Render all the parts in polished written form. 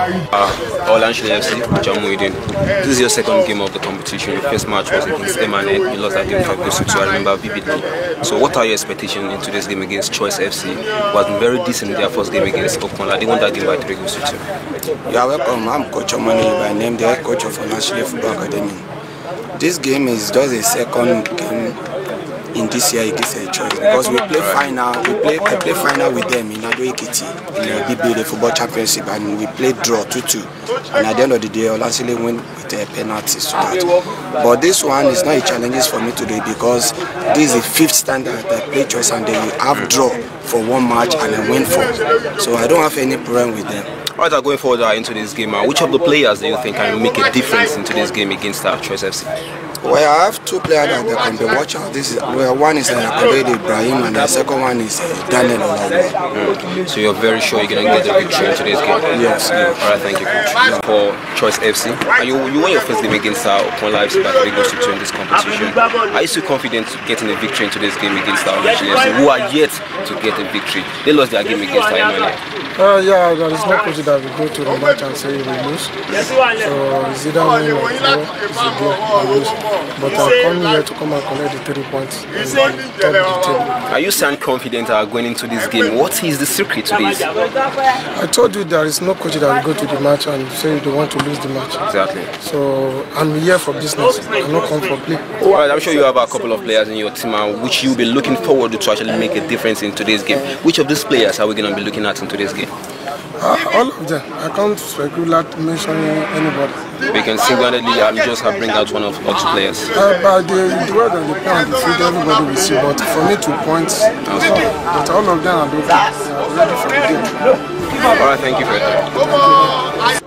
Olasile FC, this is your second game of the competition. Your first match was against Ikenne. You lost that game 5-2, I remember vividly. So what are your expectations in today's game against Choice FC? Was very decent in their first game against Ogun. They won that game by 3-2. You are welcome. I'm Coach Omani by name, the head coach of Olasile Football Academy. This game is just a second game in this year against Choice because we play final. I play final with them in Ikenne in the football championship, and we played draw 2-2. And at the end of the day, Olasile win with penalties to that. But this one is not a challenge for me today because this is the 5th standard that I play Choice, and they have draw for 1 match and I win 4. So I don't have any problem with them. Alright, going forward into this game, which of the players do you think can make a difference into this game against Choice FC? Well, I have 2 players that can be watched out. One is Ibrahim, and the second one is Daniel Ogun. So you're very sure you're going to get the victory in today's game? Yes. Alright, thank you, coach. Yeah. For Choice FC, you won your first game against Ogun FC by 3-2 in this competition. Are you still confident getting a victory in today's game against Olasile FC, who are yet to get a victory? They lost their game against Ikenne. Yeah, there is no coach that will go to the match and say we lose. So it's either win or draw, it's a draw or lose. But I'm coming here to come and collect the 3 points and top the table. Are you sound confident going into this game? What is the secret to this? I told you there is no coach that will go to the match and say they want to lose the match. Exactly. So I'm here for business. I'm not come for play. Alright, I'm sure you have a couple of players in your team which you'll be looking forward to actually make a difference in today's game. Which of these players are we going to be looking at in today's game? All of them. I can't speculate mentioning anybody. We can single-handedly just bring out one of the 2 players. By the way that they play on the field, everybody will see. But for me to point, but all of them are ready for the game. Alright, thank you for your time.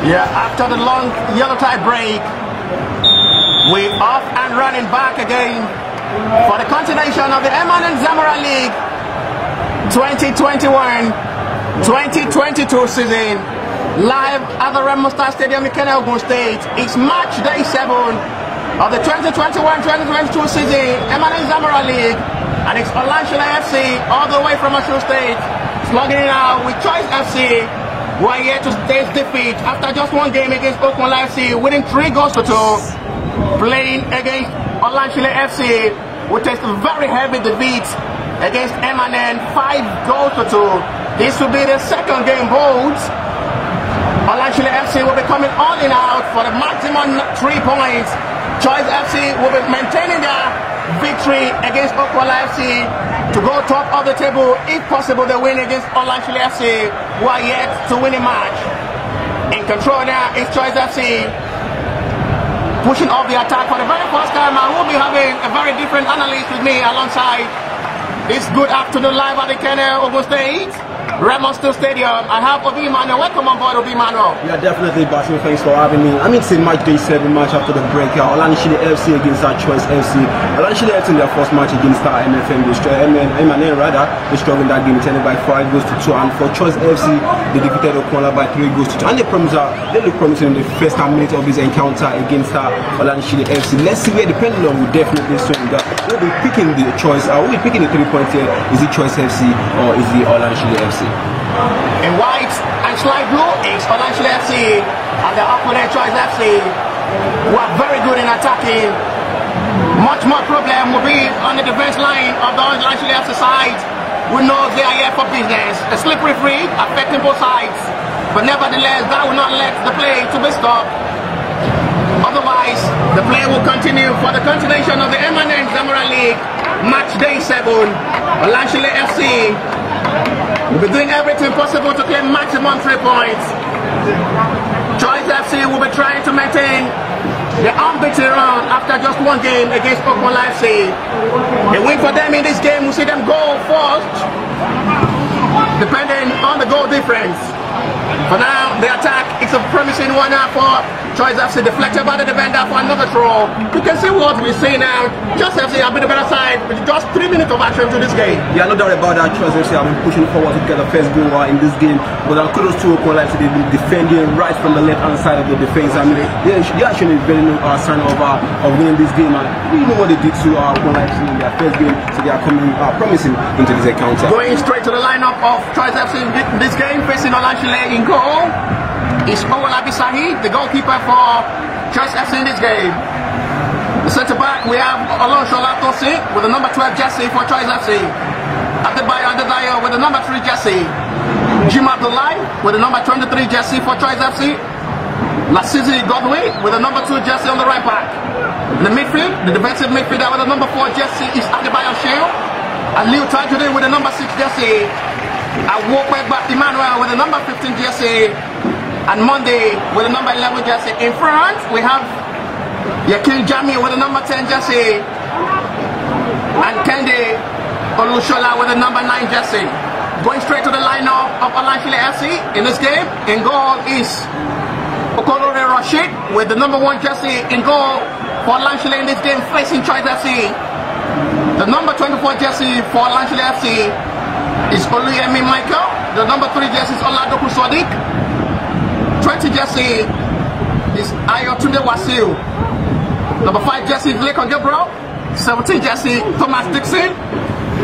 Yeah, after the long yellow tie break, we're off and running back again for the continuation of the Samúraí League 2021-2022 season. Live at the Remo Stadium, Ikenne, Ogun State. It's match day 7 of the 2021-2022 season, Emmanuel Samúraí League, and it's Olasile FC all the way from Ogun State, slugging it out with Choice FC, who are here to taste defeat after just one game against Ogun FC, winning 3 goals to 2, playing against Olasile FC, who tasted very heavy defeat against Emmanuel, 5 goals to 2. This will be the second game both. Olasile FC will be coming all in out for the maximum 3 points. Choice FC will be maintaining their victory against Ogun FC to go top of the table. If possible, they win against Olasile FC, who are yet to win a match. In control now is Choice FC, pushing off the attack for the very first time. I will be having a very different analyst with me alongside this good afternoon live at Ikenne, Ogun State, Remo Stadium. I have Obi Manuel. Welcome on board, Obi Manuel. Yeah, definitely, Basim. Thanks for having me. I mean, it's a match day 7 match after the break. Olasile FC against our Choice FC. Olasile FC in their first match against our MFM. Emmanuel they struggled in that game, turning by 5 goals to 2. And for Choice FC, they defeated Ogun by 3 goals to 2. And they look promising in the first minute of this encounter against Olasile FC. Let's see where the pendulum will definitely swing. We'll be picking the choice. We'll be picking the 3 points here. Is it Choice FC or is it Olasile FC? In white and slight blue is Olasile FC, and the opponent Choice FC, who are very good in attacking. Much more problem will be on the defense line of the Olasile FC side. We know they are here for business. A slippery free affecting both sides, but nevertheless that will not let the play to be stopped. Otherwise, the play will continue for the continuation of the Emmanuel Samúraí League match day 7. Olasile FC will be doing everything possible to claim maximum 3 points. Choice FC will be trying to maintain the unbeaten run after just 1 game against Ogun FC. A win for them in this game will see them go first, depending on the goal difference. For now, the attack is a promising one now for Choice FC, deflected by the defender for another throw. You can see what we see now. Choice FC have been the better side with just 3 minutes of action to this game. Yeah, no doubt about that. Choice FC have been pushing forward to get the first goal in this game. But kudos to Ogun FC, they've been defending right from the left-hand side of the defense. I mean, they actually very no sign of winning this game. And we know what they did to Ogun FC in their first game, so they are coming promising into this encounter. Going straight to the lineup of Choice FC in this game, facing Olasile in goal is Olasile, the goalkeeper for Choice FC in this game. The centre back, we have Olasile with the number 12 jersey for Choice FC. Adebayo with the number 3 jersey. Jim Abdullahi with the number 23 jersey for Choice FC. Lasizi Godwin with the number 2 jersey on the right back. In the midfield, the defensive midfielder with the number 4 jersey is Adebayo Shield. Aliu Tajuddin with the number 6 jersey. Awokwe Emmanuel with the number 15 jersey. And Monday with the number 11 jersey. In front, we have Yakil Jami with the number 10 jersey. And Kende Olushola with the number 9 jersey. Going straight to the lineup of Olasile FC in this game. In goal is Okolore Rashid with the number 1 jersey in goal for Olasile in this game, facing Choice FC. The number 24 jersey for Olasile FC is Oluyemi Michael. The number 3 jersey is Oladoku Sodiq. 20 jersey is Ayotunde Wasil. Number 5 jersey is Lekon Gabriel. 17 jersey Thomas Dixon.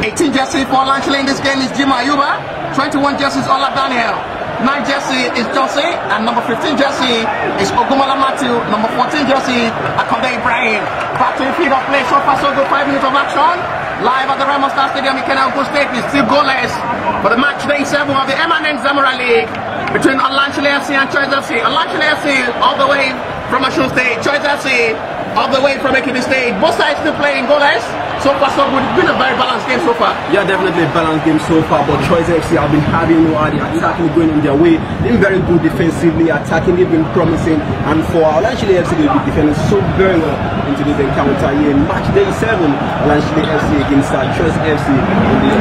18 jersey for Olasile in this game is Jim Ayuba. 21 jersey is Ola Daniel. 9 jersey is Jose, and number 15 jersey is Ogumala Matthew. Number 14 jersey Akonde Ibrahim. Back to the field of play. So far so good, 5 minutes of action. Live at the Remo Stadium, Ikenne, Ogun State is still goalless for the match day 7 of the Emmanuel Samúraí League between Olasile FC and Choice FC. Olasile FC all the way from Ogun State, Choice FC all the way from Ikenne State. Both sides still playing goalless. So far so good. It's been a very balanced game so far. Yeah, definitely a balanced game so far, but Choice FC have been having the attacking going in their way. They've been very good defensively, attacking, they've been promising, and for Olasile FC they'll be defending so very well into this encounter here. Match day 7, Olasile FC against Choice FC in the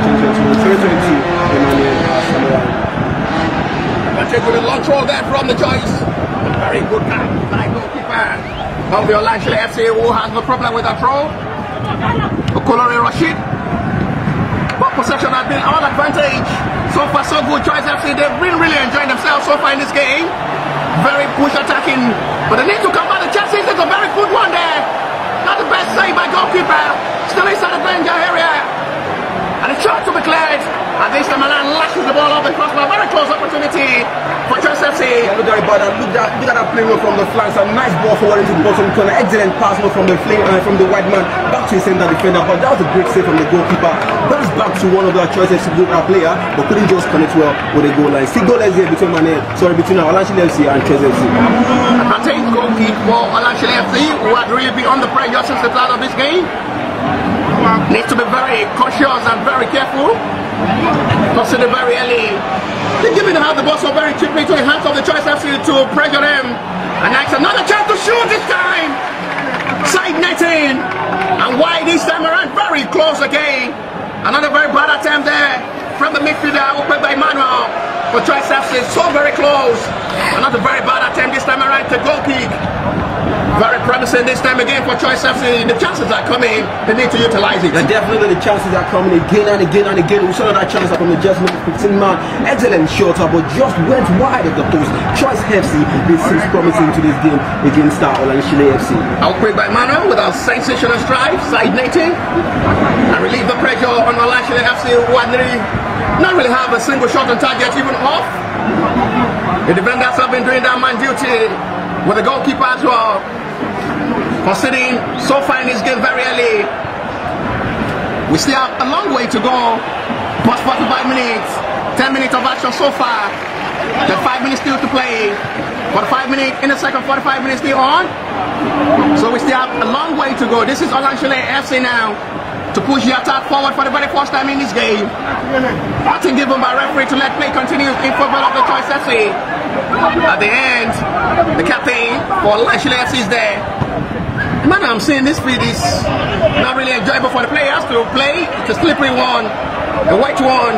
2020 Emmanuel Samúraí. Take with a long throw there from the Choice. A very good guy, like goalkeeper of the Olasile FC, who has no problem with that throw. Okolore Rashid. But possession has been all advantage. So far so good. Choice FC, they've been really enjoying themselves so far in this game. Very push attacking. But they need to come back. The chances is a very good one there. best save by goalkeeper. Still inside the danger area. And a shot to be cleared. And this time Milan lashes the ball off the crossbar. Very close opportunity for Choice FC. Yeah, look at that play from the flanks. A nice ball forward into the bottom corner. Excellent pass from the white man back to his center defender. But that was a great save from the goalkeeper. Bounce back to one of the Choice FC player, but couldn't just connect well with the goal line. 6 goals here between Olasile FC and Choice FC. I think goal kick for Olasile FC, who had really been on the pressure since the start of this game. Needs to be very cautious and very careful. Consider very early. They're giving out the ball so very cheaply to the hands of the Choice FC to pressure them. And that's another chance to shoot this time. Side netting. And wide this time around. Very close again. Another very bad attempt there from the midfielder opened by Manuel. For Choice FC, so very close. Another very bad attempt this time around to goal kick. Very promising this time again for Choice FC. The chances are coming. They need to utilize it. And definitely the chances are coming again and again and again. We saw that chance from the just 15 man. Excellent shot, but just went wide of the post. Choice FC, this seems promising to this game against Olasile FC. Outbreak by Manuel with a sensational strike, side netting, and relieve the pressure on Olasile FC. Not really have a single shot on target, even off. The defenders have been doing that man duty with the goalkeeper as well. Considering so far in this game very early, we still have a long way to go. Past 45 minutes, 10 minutes of action so far. Then 5 minutes still to play. 45 minutes in the second, 45 minutes still on. So we still have a long way to go. This is Olasile FC now to push the attack forward for the very first time in this game. Nothing given by referee to let play continue in favor of the Choice FC. At the end, the captain for Olasile FC is there. Man, I'm saying this field is not really enjoyable for the players to play. It's a slippery one, a white one,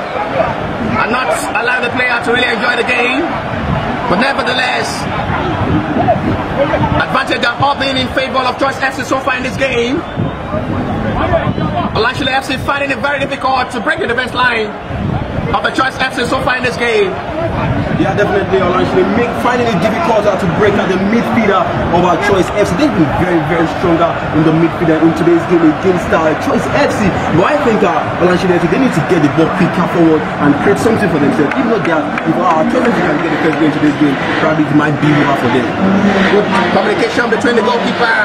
and not allow the player to really enjoy the game. But nevertheless, advantage have all been in favor of Choice FC so far in this game. Olasile FC finding it very difficult to break the defense line of the Choice FC so far in this game. Yeah, definitely Olasile finding it difficult to break out the midfielder of our Choice FC. They've been very, very stronger in the midfielder in today's game against Choice FC. But I think Olasile FC, they need to get the ball quicker forward and create something for themselves. If not that, if our Choice FC can get the first goal in today's game, probably it might be over for them. Good communication between the goalkeeper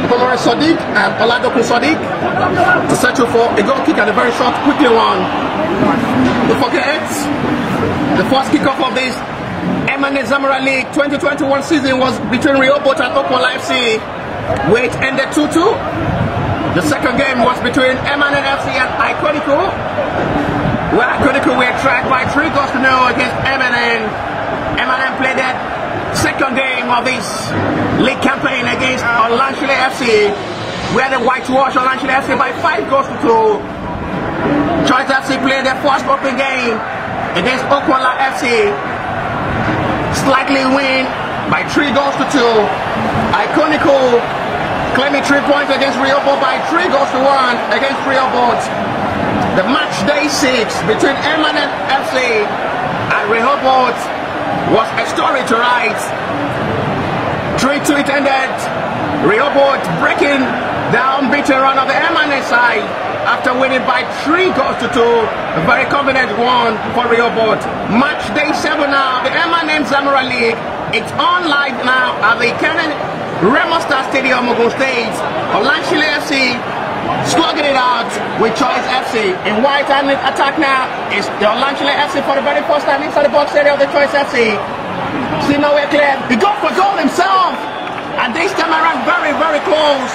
Samúraí Sadiq and Oladokun Sadiq to settle for a goal kick and a very short, quickly one. Don't forget, the first kickoff of this Ikenne Samúraí League 2021 season was between Rehoboth and Ogun FC, where it ended 2-2. The second game was between Ikenne FC and Ikenne, where Ikenne were tracked by 3 goals to 0 against Ikenne. Ikenne played that second game of this league campaign against Olasile FC, where they whitewashed Olasile FC by 5 goals to 2. Choice FC played their first open game against Ogun FC, slightly win by 3 goals to 2. Ikenne claiming 3 points against Rehoboth by 3 goals to 1 against Rehoboth. The match day 6 between Ikenne FC and Rehoboth was a story to write. 3-2 it ended. Rehoboth breaking the unbeaten run of the Ikenne side after winning by 3 goals to 2. A very confident one for Rehoboth. Match day 7 now. The Ikenne Samúraí League. It's on live now at the Ikenne Remo Stadium, Ogun State. Olasile FC slugging it out with Choice FC. In white hand attack now is the Olasile FC for the very first time inside the box area of the Choice FC. See nowhere clear. He got for goal himself. And this time around very, very close.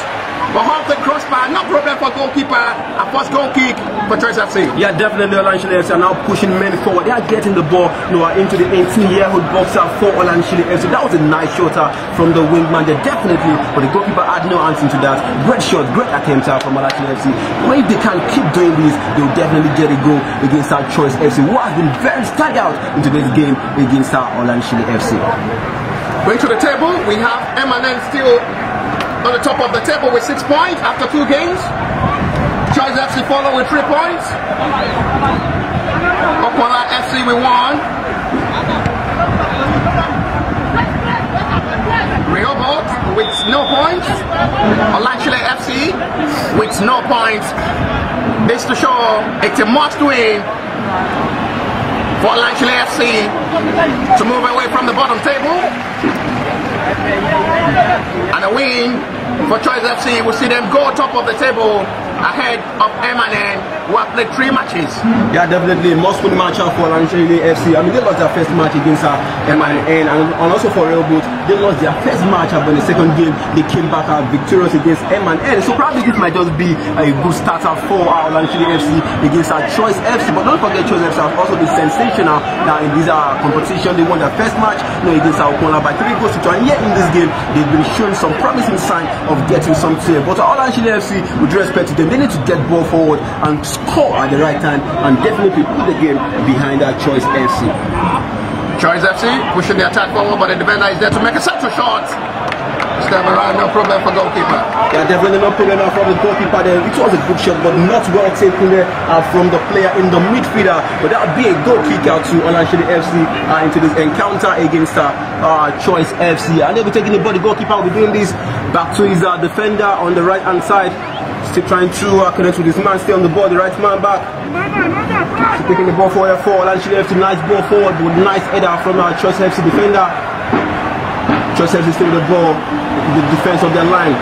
But off the crossbar, no problem for goalkeeper. A first goal kick for Choice FC. Yeah, definitely Olasile FC are now pushing men forward. They are getting the ball into the 18-year-old boxer for Olasile FC. That was a nice shot from the wingman there, definitely. But the goalkeeper had no answer to that. Great shot, great attempt from Olasile FC. But if they can keep doing this, they will definitely get a goal against our Choice FC, who has been very stuck out in today's game against our Olasile FC. Going to the table, we have Ikenne still on the top of the table with 6 points after 2 games. Choice FC follow with 3 points. Ogun FC with 1. Rehoboth with no points. Olasile FC It's no point. This to show it's a must win for Olasile FC to move away from the bottom table. And a win for Choice FC will see them go top of the table ahead of Ikenne, who have played 3 matches. Yeah, definitely must win match out for Olasile FC. I mean, they lost their first match against Ikenne, and also for Remo, they lost their first match, but in the second game they came back victorious against Ikenne. So probably this might just be a good starter for Olasile FC against Choice FC. But don't forget, Choice FC has also been sensational in this competition. They won their first match against Ogun by 3 goals to 2. And yet in this game, they've been showing some promising sign of getting something. But Olasile FC, with respect to them, they need to get ball forward and score at the right time and definitely put the game behind that Choice FC. Choice FC pushing the attack forward, but the defender is there to make a central shot. Samúraí, no problem for goalkeeper. Yeah, definitely no problem from the goalkeeper there. It was a good shot, but not well taken there from the player in the midfielder. But that would be a goal kick out to Olasile FC into this encounter against Choice FC. And they'll be taking the ball. The goalkeeper will be doing this back to his defender on the right hand side. Still trying to connect with this man, stay on the ball, the right man back. Still taking the ball forward for Olasile FC. Nice ball forward with nice header from Choice FC defender. Choice FC still with the ball, the defense of their line.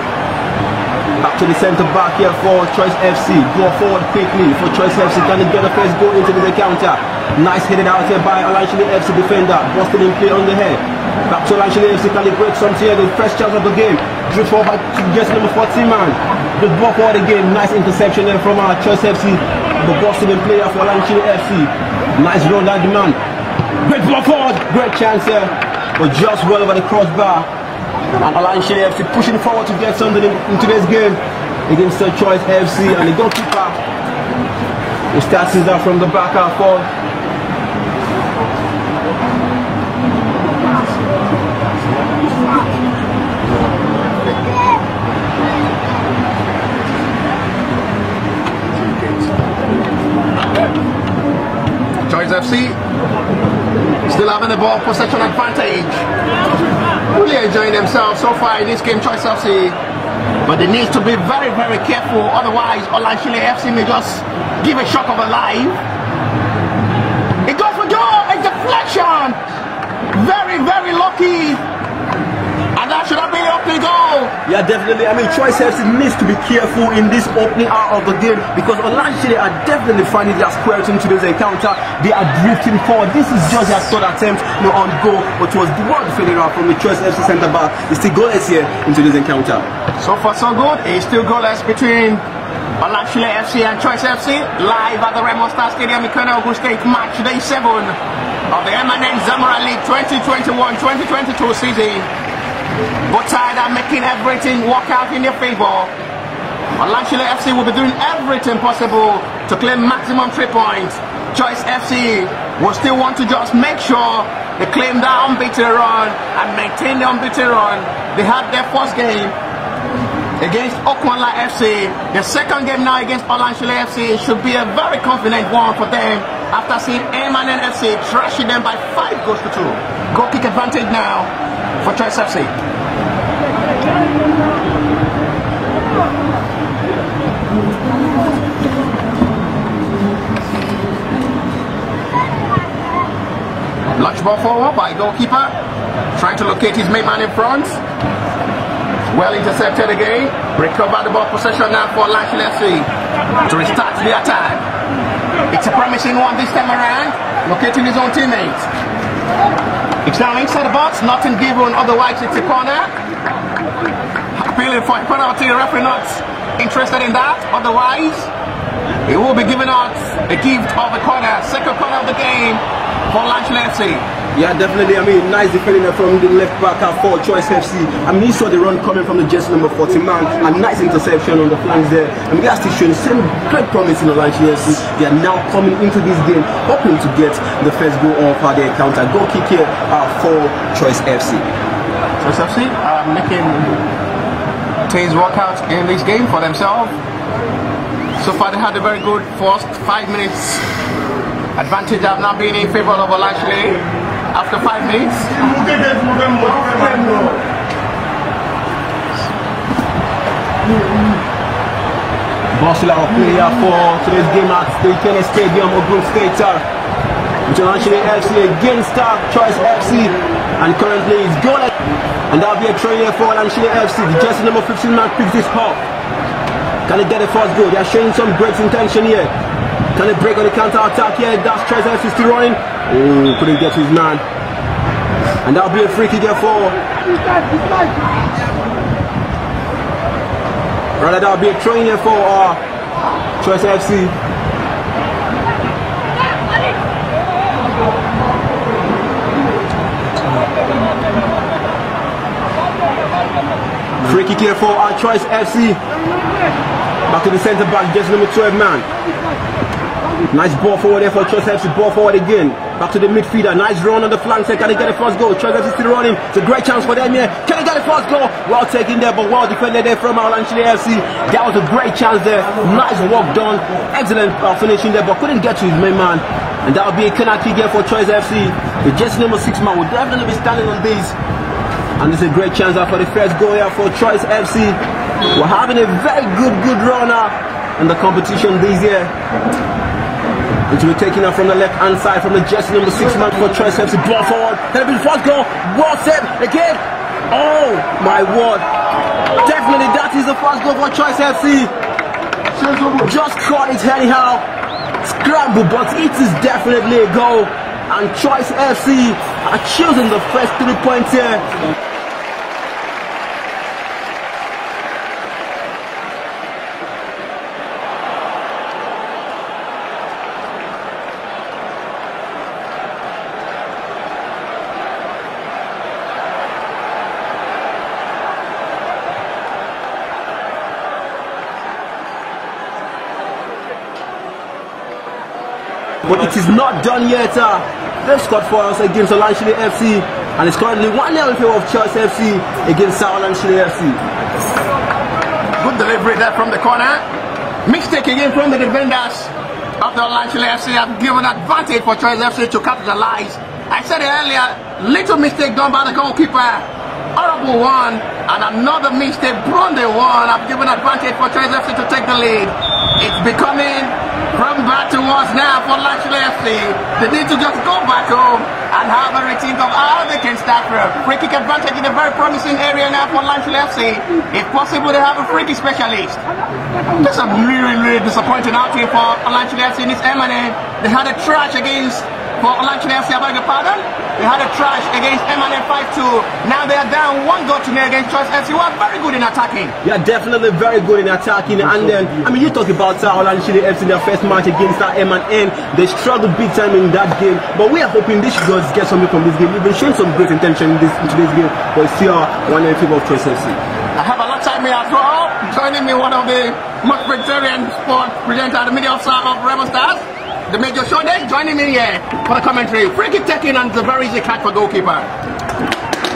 Back to the centre back here for Choice FC. Go forward quickly for Choice FC. Can they get the first goal into the encounter? Nice headed out here by Olasile FC defender. Busted in play on the head. Back to Olasile FC. Can they break something here? The first chance of the game. Drew forward to just number 14 man. The ball forward again. Nice interception there from Choice FC. The busted in player for Olasile FC. Nice run down the man. Great ball forward. Great chance here. But just well over the crossbar. And Olasile FC pushing forward to get something into this game against the Choice FC. And the goalkeeper who starts his out from the back and forward. Choice FC still having the ball possession advantage. Really enjoying themselves so far in this game, Choice FC. But they need to be very, very careful, otherwise Olasile FC may just give a shock of a life. It goes for goal, a deflection. Very, very lucky. And that should have been an opening goal. Yeah, definitely. I mean, Choice FC needs to be careful in this opening hour of the game because Olasile are definitely finding their square into this encounter. They are drifting forward. This is just their third attempt on goal, but it was the one failure from the Choice FC centre back. It's still goalless here into this encounter. So far, so good. It's still goalless between Olasile FC and Choice FC. Live at the Remo Stadium, Ikenne, Ogun State, match day 7 of the Ikenne Samúraí League 2021-2022 season. Both sides are making everything work out in their favour. Olasile FC will be doing everything possible to claim maximum 3 points. Choice FC will still want to just make sure they claim that unbeaten run and maintain the unbeaten run. They had their first game against Ogun FC. The second game now against Olasile FC should be a very confident one for them after seeing Ikenne FC trashing them by 5 goals to 2. Goal kick advantage now for Choice FC. Launch ball forward by goalkeeper, trying to locate his main man in front. Well intercepted again. Recover the ball possession now for Olasile FC to restart the attack. It's a promising one this time around, locating his own teammates. It's now inside the box, nothing given, otherwise it's a corner. Appealing for a penalty, the referee not interested in that, otherwise he will be giving out a gift of a corner, second corner of the game for Olasile FC. Yeah, definitely. I mean, nice defending from the left back for Choice FC. I mean, he saw the run coming from the jersey number 40 man, a nice interception on the flanks there. I mean, they are still showing the same great promise in Olasile FC. They are now coming into this game hoping to get the first goal of their counter. Goal kick here for Choice FC. Choice FC making things work out in this game for themselves. So far they had a very good first 5 minutes. Advantage have now been in favour of Olasile after 5 minutes. Olasile will play here for today's game at the Ikenne Stadium, Ogun State. Olasile FC against Choice FC, and currently it's goal. And that'll be a throw here for Olasile FC. The jersey number 15 man picks this up. Can they get the first goal? They are showing some great intention here. Can they break on the counter attack here? That's Choice FC still running. Oh, couldn't get to his man. And that'll be a free kick here for. Rather, that'll be a throw in here for Choice FC. Free kick here for Choice FC. Back to the centre back, just number 12 man. Nice ball forward there for Choice FC. Ball forward again. Back to the midfielder. Nice run on the flank. Can they get the first goal? Choice FC still running. It's a great chance for them here. Can they get the first goal? Well taken there, but well defended there from Olasile FC. That was a great chance there. Nice work done. Excellent finishing there, but couldn't get to his main man. And that will be a corner kick here for Choice FC. The jersey number 6 man will definitely be standing on this. And this is a great chance for the first goal here for Choice FC. We're having a very good runner in the competition this year. It will be taken out from the left hand side from the jersey number 6 man for Choice FC. Ball forward. Can it be the first goal? Well set again. Oh my word. Definitely that is the first goal for Choice FC. Just caught it anyhow. Scramble, but it is definitely a goal. And Choice FC are choosing the first 3 points here. But it is not done yet. They've scored for us against Olasile FC, and it's currently 1-0 in favor of Choice FC against Olasile FC. Good delivery there from the corner. Mistake again from the defenders of the Olasile FC have given advantage for Choice FC to capitalize. I said it earlier, little mistake done by the goalkeeper. Horrible one, and another mistake, Bronde one, have given advantage for Choice FC to take the lead. It's becoming from bad to worse now for Olasile FC. They need to just go back home and have a rethink of how they can start from. Free kick advantage in a very promising area now for Olasile FC. If possible, they have a free kick specialist. That's a really disappointing outing for Olasile FC in this M&A. They had a trash against for Olasile FC, I beg your pardon. They had a trash against M&A 5-2. Now they are down 1-0 against Choice FC, who are very good in attacking. Yeah, definitely very good in attacking. And then, I mean, you talk about Olasile FC in their first match against M&N. They struggled big time in that game. But we are hoping this should get something from this game. We've been showing some great intention in today's game. But it's still 1-0 in favor of Choice FC. I have a lot of time here as well. Joining me, one of the most veteran sport presenters, the media officer of Remo Stars, the Major Show Day, joining me here for the commentary. Free kick taken, and it's a very easy catch for goalkeeper.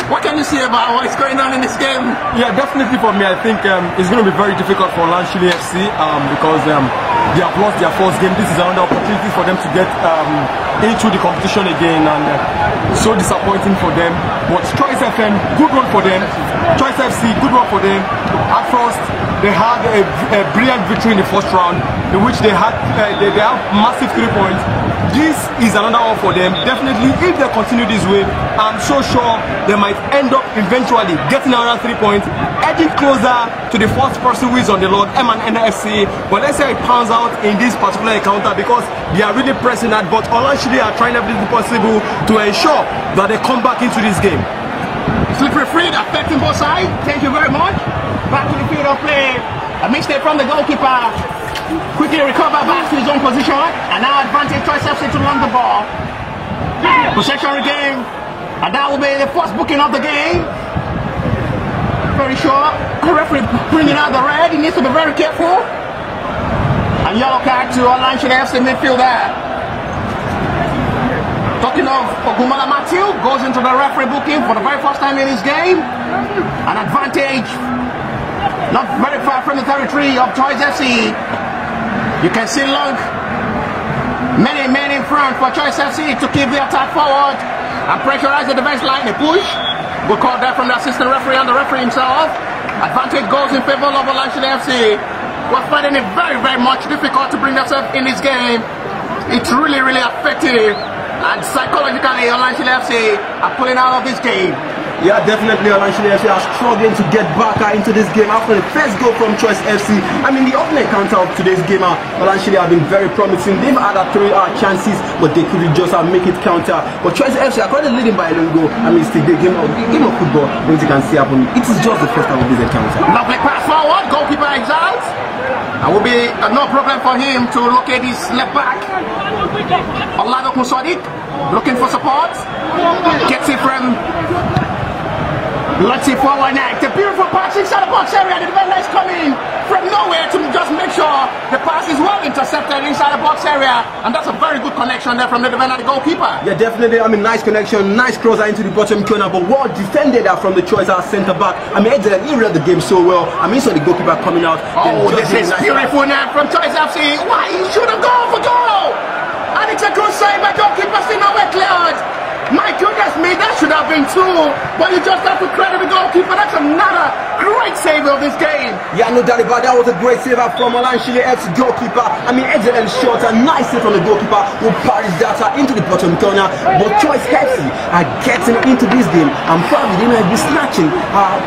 What can you say about what's going on in this game? Yeah, definitely for me, I think it's going to be very difficult for Olasile FC because they have lost their first game. This is another opportunity for them to get into the competition again, and so disappointing for them. But Choice FM, good one for them. Choice FC, good one for them. At first, they had a brilliant victory in the first round, in which they have massive 3 points. This is another one for them. Definitely, if they continue this way, I'm so sure they might end up eventually getting another 3 points, edging closer to the first person who is on the log, M&N FC. But let's say it pans out in this particular encounter because they are really pressing that. But Olasile are trying everything possible to ensure that they come back into this game. Slippery free, affecting both sides. Thank you very much. Back to the field of play. A mistake from the goalkeeper. Quickly recover back to his own position. And now advantage Choice FC to run the ball. Possession regain. And that will be the first booking of the game. Very short. The referee bringing out the red. He needs to be very careful. And yellow card to Olasile FC midfielder. Talking of Ogun Matthew, goes into the referee booking for the very first time in his game. An advantage, not very far from the territory of Choice FC. You can see Long, many men in front for Choice FC to keep the attack forward and pressurize the defense line. A push, good call there from the assistant referee and the referee himself. Advantage goes in favor of Olasile FC. was finding it very, very much difficult to bring themselves in this game. It's really, really effective. And psychologically, Olasile FC are pulling out of this game. Yeah, definitely Olasile FC are struggling to get back into this game after the first goal from Choice FC. I mean, the opening counter of today's game, Olasile have been very promising. They've had 3 chances, but they couldn't just make it counter. But Choice FC are currently leading by a long goal. I mean, still the game of football, what you can see happen. It is just the first time of this encounter. Lovely pass forward, goalkeeper is out. It will be no problem for him to locate his left back. Ogun looking for support. Gets it from. Let's see forward now. It's a beautiful pass inside the box area. The defender is coming from nowhere to just make sure the pass is well intercepted inside the box area. And that's a very good connection there from the defender, the goalkeeper. Yeah, definitely. I mean, nice connection, nice crosser into the bottom corner, but well defended from the Choice centre back. I mean, he read the game so well. I mean, saw the goalkeeper coming out. Oh, this is nice beautiful now from Choice FC. Why? He should have gone for goal. And it's a good save by goalkeeper, still nowhere cleared. My goodness me, that should have been 2, but you just have to credit the goalkeeper. That's another great save of this game. Yeah, no doubt about that. Was a great save from Olasile FC goalkeeper. I mean, excellent shot, a nice save from the goalkeeper who parries that into the bottom corner. But Choice FC are getting into this game, and probably they might be snatching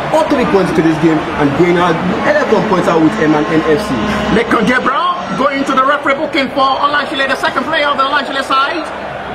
all 3 points to this game and going out 11 points out with NFC. Lekon Gabriel going to the referee booking for Olasile, the second player of the Olasile side.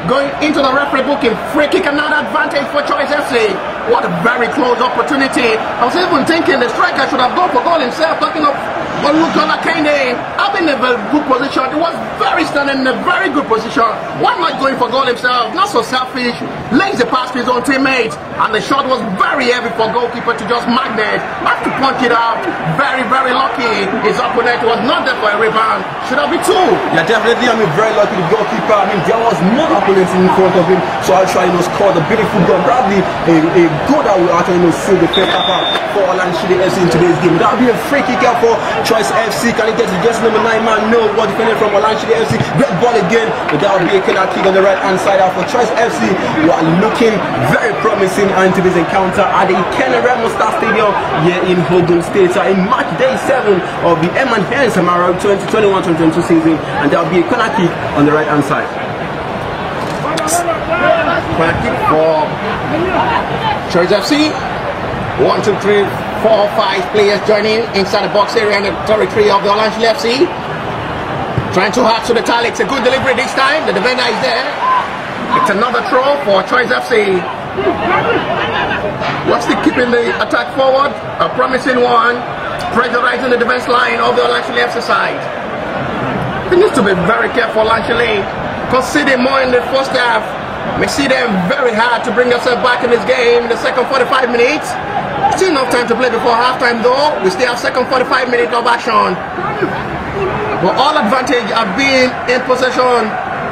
Going into the referee booking, free kick, another advantage for Choice FC. What a very close opportunity. I was even thinking the striker should have gone for goal himself, talking of Ikenne. I've been in a good position. It was very standing in a very good position. Why not going for goal himself? Not so selfish. Lays the pass to his own teammate. And the shot was very heavy for goalkeeper to just magnet. Have to punch it out. Very, very lucky. His opponent was not there for a rebound. Should have been 2. Yeah, definitely. I mean, very lucky the goalkeeper. I mean, there was no opponent in front of him. So I'll try score the beautiful goal. Probably a goal that will actually seal the first half for Olasile FC in today's game. That will be a free kick out for Choice FC. Can he get to just number 9 man? No. What defended from Olasile FC. Great ball again. But that will be a corner kick on the right hand side out for Choice FC. Who are looking very promising into this encounter at the Ikenne Remo Stadium here in Ogun State in March day 7 of the M&N Samúraí 2021-2022 season. And there will be a corner kick on the right hand side. Corner kick for Choice FC. 1, 2, 3, 4, 5 players joining inside the box area in the territory of the Olasile FC. Trying too hard to the tally. It's a good delivery this time. The defender is there. It's another throw for Choice FC. What's the keeping the attack forward? A promising one. Pressurizing the defense line of the Olasile FC side. They need to be very careful, Olasile. Conceding more in the first half. We see them very hard to bring themselves back in this game in the second 45 minutes. Still enough time to play before halftime though. We still have second 45 minutes of action. But all advantage have been in possession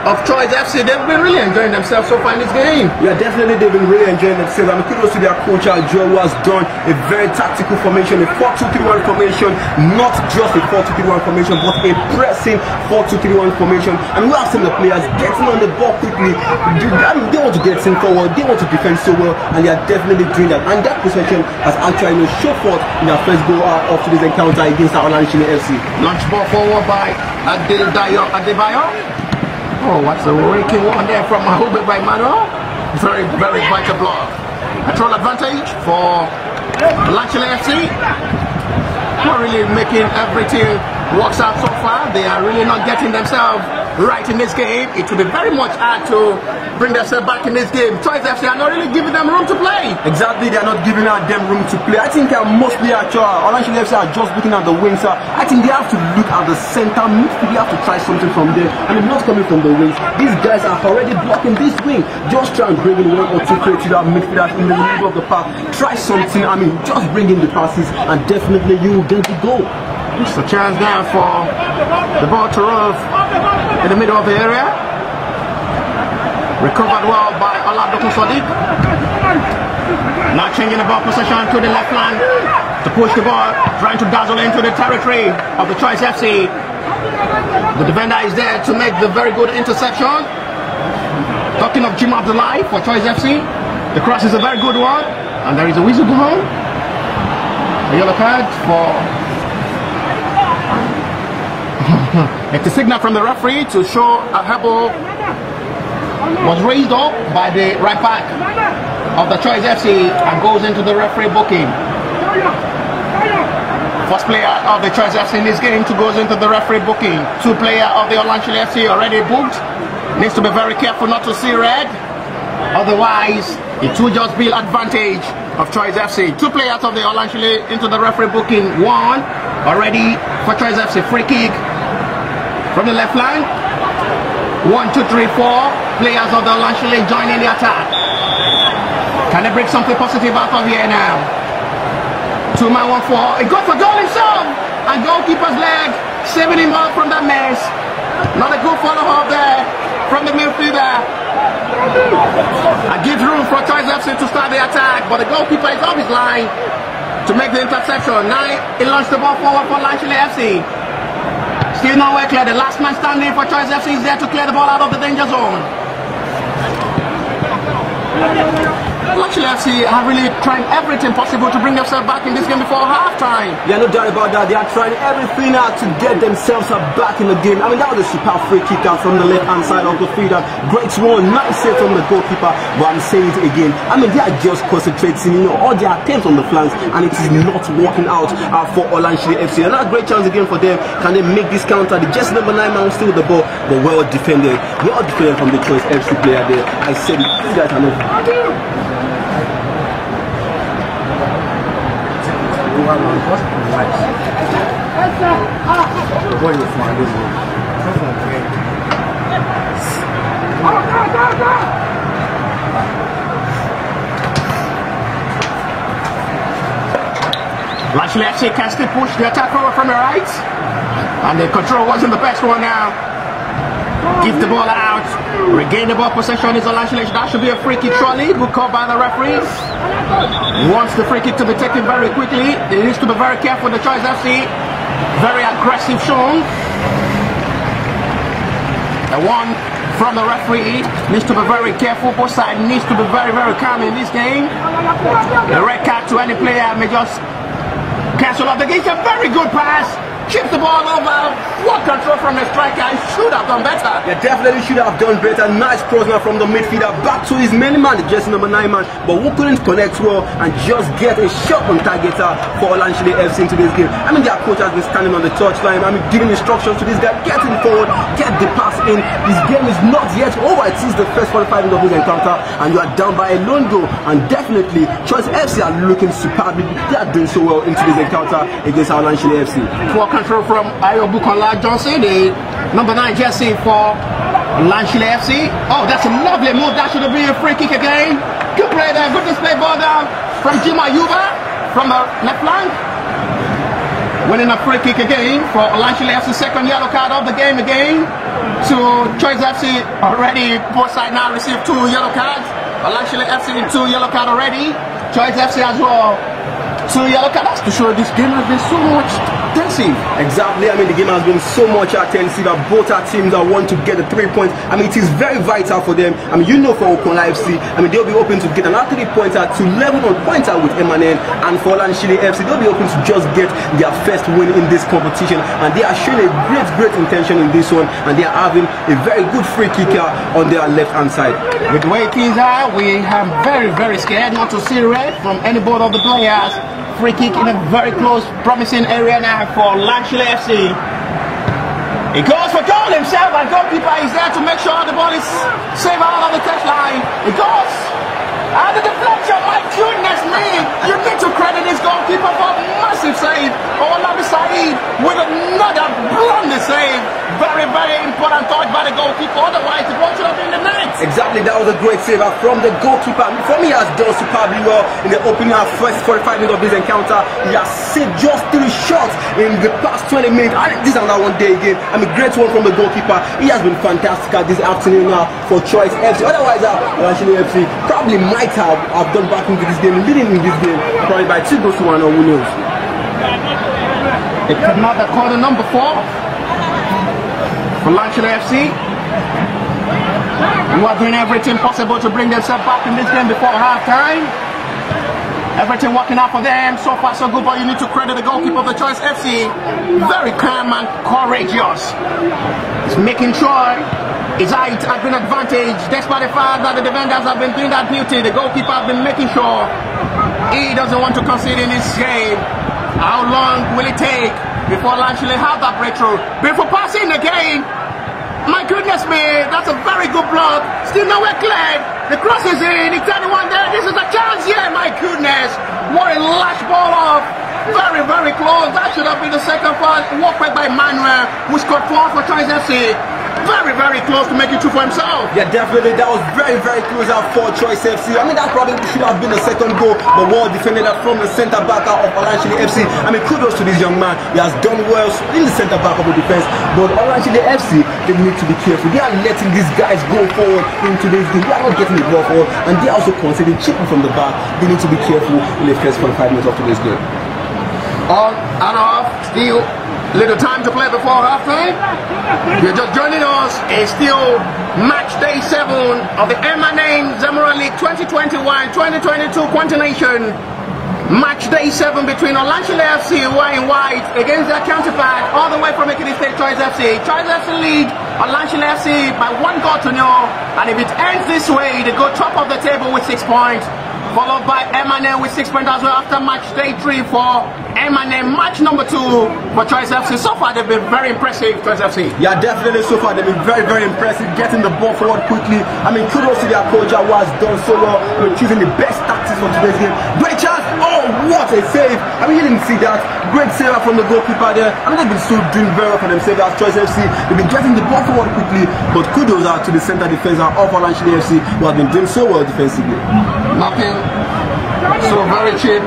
of Choice FC. They've been really enjoying themselves so far in this game. Yeah, definitely they've been really enjoying themselves. I mean, kudos to their coach Joe, who has done a very tactical formation, a 4-2-3-1 formation, not just a 4-2-3-1 formation, but a pressing 4-2-3-1 formation. And we have seen the players getting on the ball quickly. They want to get in forward, they want to defend so well, and they are definitely doing that. And that possession has actually shown forth in their first goal of today's encounter against our Olasile FC. Launch ball forward by Adebayo. Oh, what's a raking one there from Mahube by Manuel? Very, very vital block. Control advantage for Olasile FC. Not really making everything works out so far. They are really not getting themselves right in this game. It will be very much hard to bring themselves back in this game. Choice FC are not really giving them room to play. Exactly, they are not giving them room to play. I think mostly Olasile FC are just looking at the wings. I think they have to look at the center midfield. They have to try something from there. I mean, not coming from the wings. These guys are already blocking this wing. Just try and bring in 1 or 2 creative midfielders in the middle of the park. Try something. I mean, just bring in the passes, and definitely you will get the goal. It's a chance now for the ball to roll in the middle of the area. Recovered well by Olasile. Now changing the ball possession to the left flank to push the ball, trying to dazzle into the territory of the Choice FC. The defender is there to make the very good interception. Talking of Jim Abdullahi for Choice FC, the cross is a very good one, and there is a whistle go home. A yellow card for It's a signal from the referee to show a elbow was raised up by the right back of the Choice FC and goes into the referee booking. First player of the Choice FC in this game goes into the referee booking. Two players of the Olasile FC already booked. Needs to be very careful not to see red. Otherwise, it will just be advantage of Choice FC. Two players of the Olasile into the referee booking. One already for Choice FC. Free kick from the left flank. 1, 2, 3, 4 players of the Olasile joining the attack. Can they bring something positive out of here now? 2-man 1-4. It goes for goal himself, and goalkeeper's leg saving him out from that mess. Not a good follow-up there from the midfielder. I give room for Choice FC to start the attack, but the goalkeeper is off his line to make the interception. Now he launched the ball forward for Olasile FC. Still nowhere clear. The last man standing for Choice FC is there to clear the ball out of the danger zone. Olasile FC have really tried everything possible to bring themselves back in this game before half-time. Yeah, no doubt about that. They are trying everything out to get themselves back in the game. I mean, that was a super free kick out from the left-hand side of the field. Great one, nice save from the goalkeeper. But I'm saying it again. I mean, they are just concentrating, all their attempts on the flanks, and it is not working out for Olasile FC. Another great chance again for them. Can they make this counter? The just number 9 man still with the ball, but well defended. Well defended from the Choice FC player there. I said it. You guys are not. Olasile FC can still push the attack forward from the right, and the control wasn't the best one now. Give the ball out, regain the ball possession is Olasile. That should be a free kick surely, good call by the referees. He wants the free kick to be taken very quickly. He needs to be very careful. The Choice FC, very aggressive shown. The one from the referee needs to be very careful. Both sides needs to be very, very calm in this game. The red card to any player may just cancel off the game. A very good pass. Chips the ball over. What control from the striker. He should have done better. Yeah, definitely should have done better. Nice cross now from the midfielder back to his main man, the jersey number 9 man, but who couldn't connect well and just get a shot on target for Olasile FC into this game. I mean, their coach has been standing on the touchline. I mean, giving instructions to this guy, getting forward, get the pass in. This game is not yet over. It is the first 45 minutes of this encounter, and you are down by a lone goal. And definitely, Choice FC are looking superbly. They are doing so well into this encounter against Olasile FC. Poor control from Ayobukola Johnson, the number 9 jersey for Olasile FC. Oh, that's a lovely move. That should have been a free kick again. Good play there. Good display ball down from Jima Yuba from the left flank. Winning a free kick again for Olasile FC. Second yellow card of the game again. So Choice FC already, both sides now received 2 yellow cards. Olasile FC 2 yellow card already. Choice FC as well. 2 yellow cards to show this game has been so much intensive. Exactly. I mean, the game has been so much intensive. Both our teams that want to get the 3 points. I mean, it is very vital for them. I mean, for Ogun FC, I mean, they'll be open to get another 3 pointer to level on pointer with MNN, and for Olasile FC, they'll be open to just get their first win in this competition. And they are showing a great intention in this one, and they are having a very good free kicker on their left-hand side. With the way things are, we are very scared not to see red from any both of the players. Free kick in a very close, promising area now for Olasile FC. He goes for goal himself, and goalkeeper is there to make sure the ball is saved out of the touchline. He goes. And the deflection, my goodness me! You need to credit this goalkeeper for a massive save. Olasile with another blunder save. Very important touch by the goalkeeper. Otherwise, the ball should have been in the net. Exactly, that was a great save from the goalkeeper. For me, he has done superbly well in the opening first 45 minutes of this encounter. He has saved just 3 shots in the past 20 minutes. And this is another one day again. I mean, great one from the goalkeeper. He has been fantastic this afternoon now for Choice FC. Otherwise, Olasile FC probably might have done back into this game, leading in this game, probably by 2 goals to 1, or who knows. It could not have called the number 4 for Olasile FC. Who are doing everything possible to bring themselves back in this game before half-time. Everything working out for them. So far so good, but you need to credit the goalkeeper of the Choice FC. Very calm and courageous. He's making sure his height has been advantage, despite the fact that the defenders have been doing that beauty. The goalkeeper has been making sure he doesn't want to concede in this game. How long will it take before Olasile have that breakthrough? Before passing again. My goodness me, that's a very good block. Still nowhere cleared. The cross is in. It's anyone there. This is a chance here. My goodness. What a lash ball off. Very, very close. That should have been the second foul. Walked back by Manuel, who scored 4 for Choice FC. Very, very close to make it 2 for himself. Yeah, definitely. That was very, very close out for Choice FC. I mean, that probably should have been the second goal, but well defended that from the centre back out of Olasile FC. I mean, kudos to this young man. He has done well in the centre back of the defense. But Olasile FC, they need to be careful. They are letting these guys go forward into this game. They are not getting the ball forward, and they are also conceding chipping from the back. They need to be careful in the first 45 minutes of today's game. On and off, still little time to play before halftime. You're just joining us. It's still match day 7 of the Ikenne Samúraí 2021-2022 continuation. Match day 7 between Olasile FC, who are in white, against their counterpart all the way from Ikenne State Choice FC. Choice FC lead Olasile FC by 1-0, and if it ends this way, they go top of the table with 6 points. Followed by Ikenne with 6 points as well after match day 3 for Ikenne. Match number 2 for Choice FC. So far they've been very impressive, Choice FC. Yeah, definitely so far they've been very, very impressive, getting the ball forward quickly. I mean, kudos to their coach who has done so well with choosing the best tactics for today's game. Great chance! Oh, what a save! I mean, you didn't see that. Great save from the goalkeeper there. I mean, they've been still doing very well for themselves as Choice FC. They've been getting the ball forward quickly, but kudos out to the centre defender of Olasile FC, who has been doing so well defensively. Nothing. So very cheap,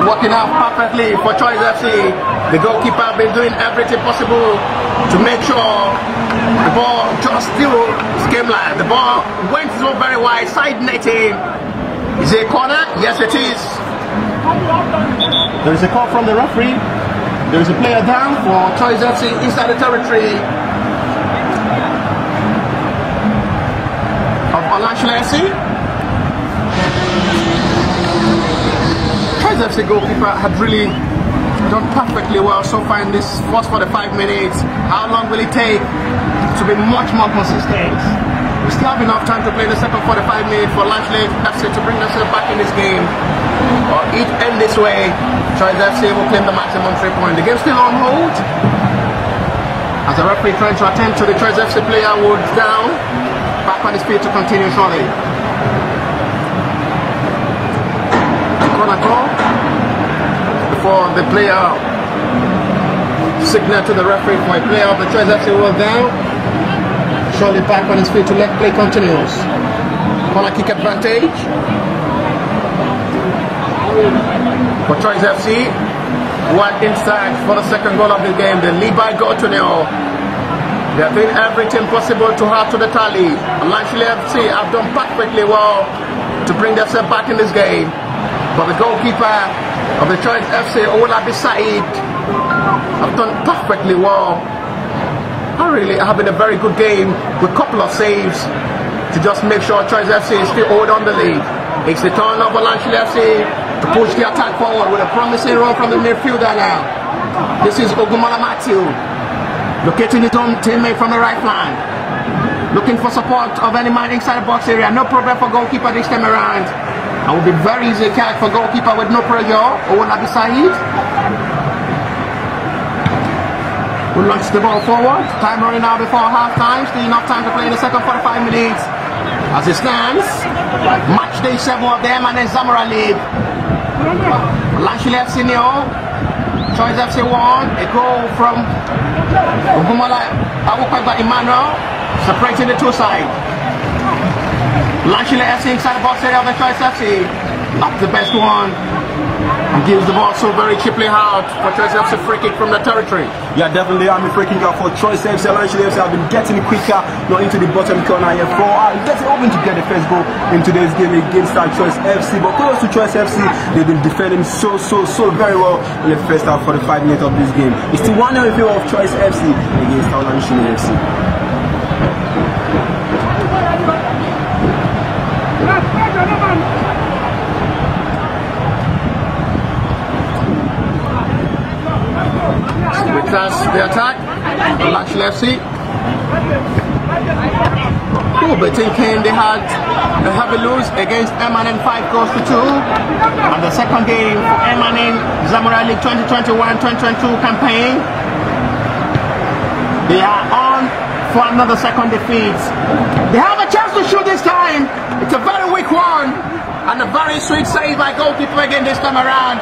working out perfectly for Choice FC. The goalkeeper has been doing everything possible to make sure the ball just still came live. The ball went so very wide, side netting. Is it a corner? Yes, it is. There is a call from the referee. There is a player down for Choice FC inside the territory of Olasile FC. Choice FC goalkeeper had really done perfectly well so far in this first 45 minutes. How long will it take to be much more consistent? We still have enough time to play the second 45 minutes for Olasile FC to bring themselves back in this game. Or it end this way, Choice FC will claim the maximum 3 points. The game still on hold, as the referee trying to attend to the Choice FC player who was down, back on his feet to continue shortly. Corner call before the player signal to the referee for a player of the Choice FC who was down. Surely back on his feet to let play continues. Corner kick advantage for Choice FC. One inside for the second goal of the game. They lead by goal to 0. They are doing everything possible to add to the tally. Olasile FC have done perfectly well to bring themselves back in this game. But the goalkeeper of the Choice FC, Olasile, have done perfectly well. Really having a very good game with a couple of saves to just make sure Choice FC is still hold on the lead. It's the turn of Olasile FC to push the attack forward with a promising run from the midfielder now. This is Ogun locating his own teammate from the right flank. Looking for support of any man inside the box area. No problem for goalkeeper this time around. It will be very easy catch for goalkeeper with no pressure. Olasile will launch the ball forward. Time running out before half time. Still enough time to play in the second 45 minutes. As it stands, match day 7 of the Ikenne Samúraí. Olasile FC 0, Choice FC 1. A goal from Ogun by Emmanuel, separating the two sides. Olasile FC inside the box area of the Choice FC. Not the best one. And gives the ball so very cheaply out for Choice FC. Free kick from the territory. Yeah, definitely. I'm a free kick out for Choice FC. Olasile FC have been getting quicker, not into the bottom corner here. Getting open to get the first goal in today's game against our Choice FC. But close to Choice FC, they've been defending so very well in the first half for the 5 minutes of this game. It's still 1-0 in favor of Choice FC against Olasile FC. the attack. Olasile FC. Who were thinking they had a heavy lose against Ikenne 5 goals to 2. And the second game for Ikenne Samúraí League 2021-2022 campaign. They are on for another second defeat. They have a chance to shoot this time. It's a very weak one. And a very sweet save by goalkeeper again this time around.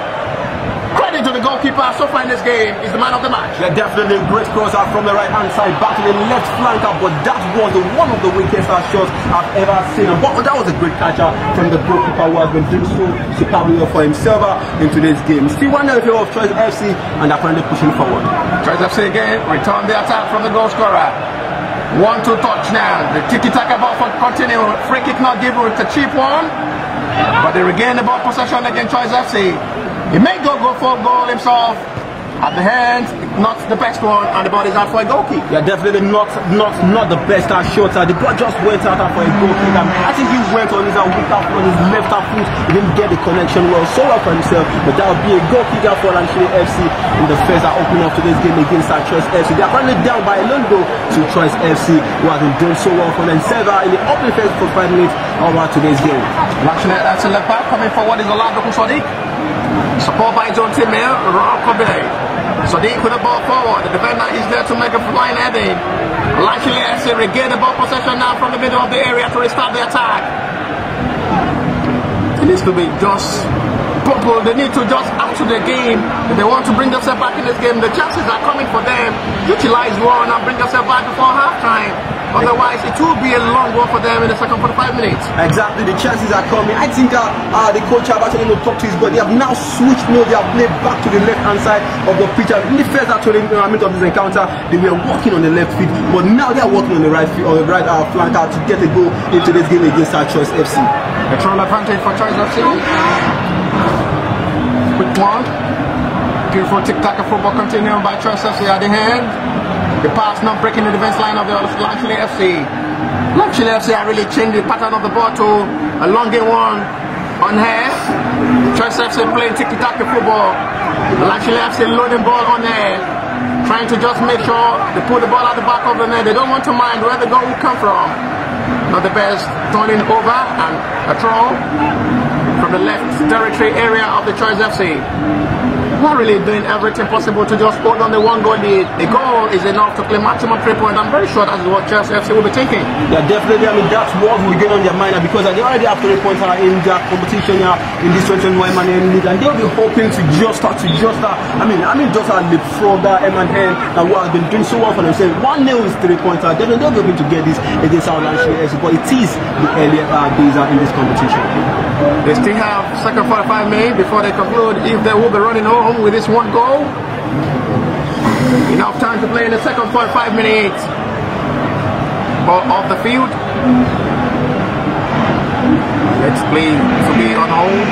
Credit to the goalkeeper so far in this game. He's the man of the match. Yeah, definitely a great crosser from the right hand side back to the left flanker, but that was one of the weakest shots I've ever seen. But that was a great catcher from the goalkeeper who has been doing so superbly for himself in today's game. Still 1-0 in favor of Choice FC, and they're currently pushing forward. Choice FC again, return the attack from the goal scorer. 1-2 touch now. The tiki-taka ball for continue. Free kick not given. It's a cheap one, but they regain the ball possession against Choice FC. He may go for a goal himself at the hand, not the best one, and the ball is out for a goal kick. Yeah, definitely not the best shot. The ball just went out for a goal kick. I think he went on his weaker foot, on his left foot. He didn't get the connection well, so well for himself. But that would be a goal kick for Olasile FC in the first opening of today's game against Choice FC. They are currently down by a lone goal to Choice FC, who has been doing so well for themselves in the opening phase for 5 minutes over today's game. Olasile FC left back coming forward is Olasile Sadiq. Support by John Timmer, Rob Kobe. Sadiq with the ball forward. The defender is there to make a flying heading. Olasile FC regain the ball possession now from the middle of the area to restart the attack. It needs to be just purple. They need to just up to the game. If they want to bring themselves back in this game, the chances are coming for them. Utilize one and bring themselves back before halftime. Otherwise, it will be a long one for them in the second 45 minutes. Exactly, the chances are coming. I think that the coach have actually not talked to his but they have now switched. They have played back to the left-hand side of the pitch. In the first minute of this encounter, they were walking on the left feet, but now they are walking on the right feet, on the right flank to get a goal into this game against our Choice FC. A throw advantage for Choice FC. Quick one. Beautiful tic-tac football continuing by Choice FC at the hand. The pass not breaking the defense line of the Olasile FC. Olasile FC are really changed the pattern of the ball to a long game one on here. Choice FC playing tiki-taka football. Olasile FC loading ball on there, trying to just make sure they put the ball at the back of the net. They don't want to mind where the goal will come from. Not the best, turning over and a throw from the left territory area of the Choice FC. Not really doing everything possible to just hold on the one goal lead. The goal is enough to claim maximum 3 points. I'm very sure that's what Choice FC will be thinking. Yeah, definitely. I mean, that's what will get on their mind because they already have 3 points in their competition in this 2021 Ikenne League, and they'll be hoping to just leapfrog that Ikenne that what has been doing so well for themselves. 1-0 is 3 points. Definitely they'll be able to get this against Olasile FC, but it is the earlier days in this competition. They still have second 45 minutes before they conclude if they will be running home with this one goal. Enough time to play in the second 45 minutes. Ball off the field. Let's play to be on hold.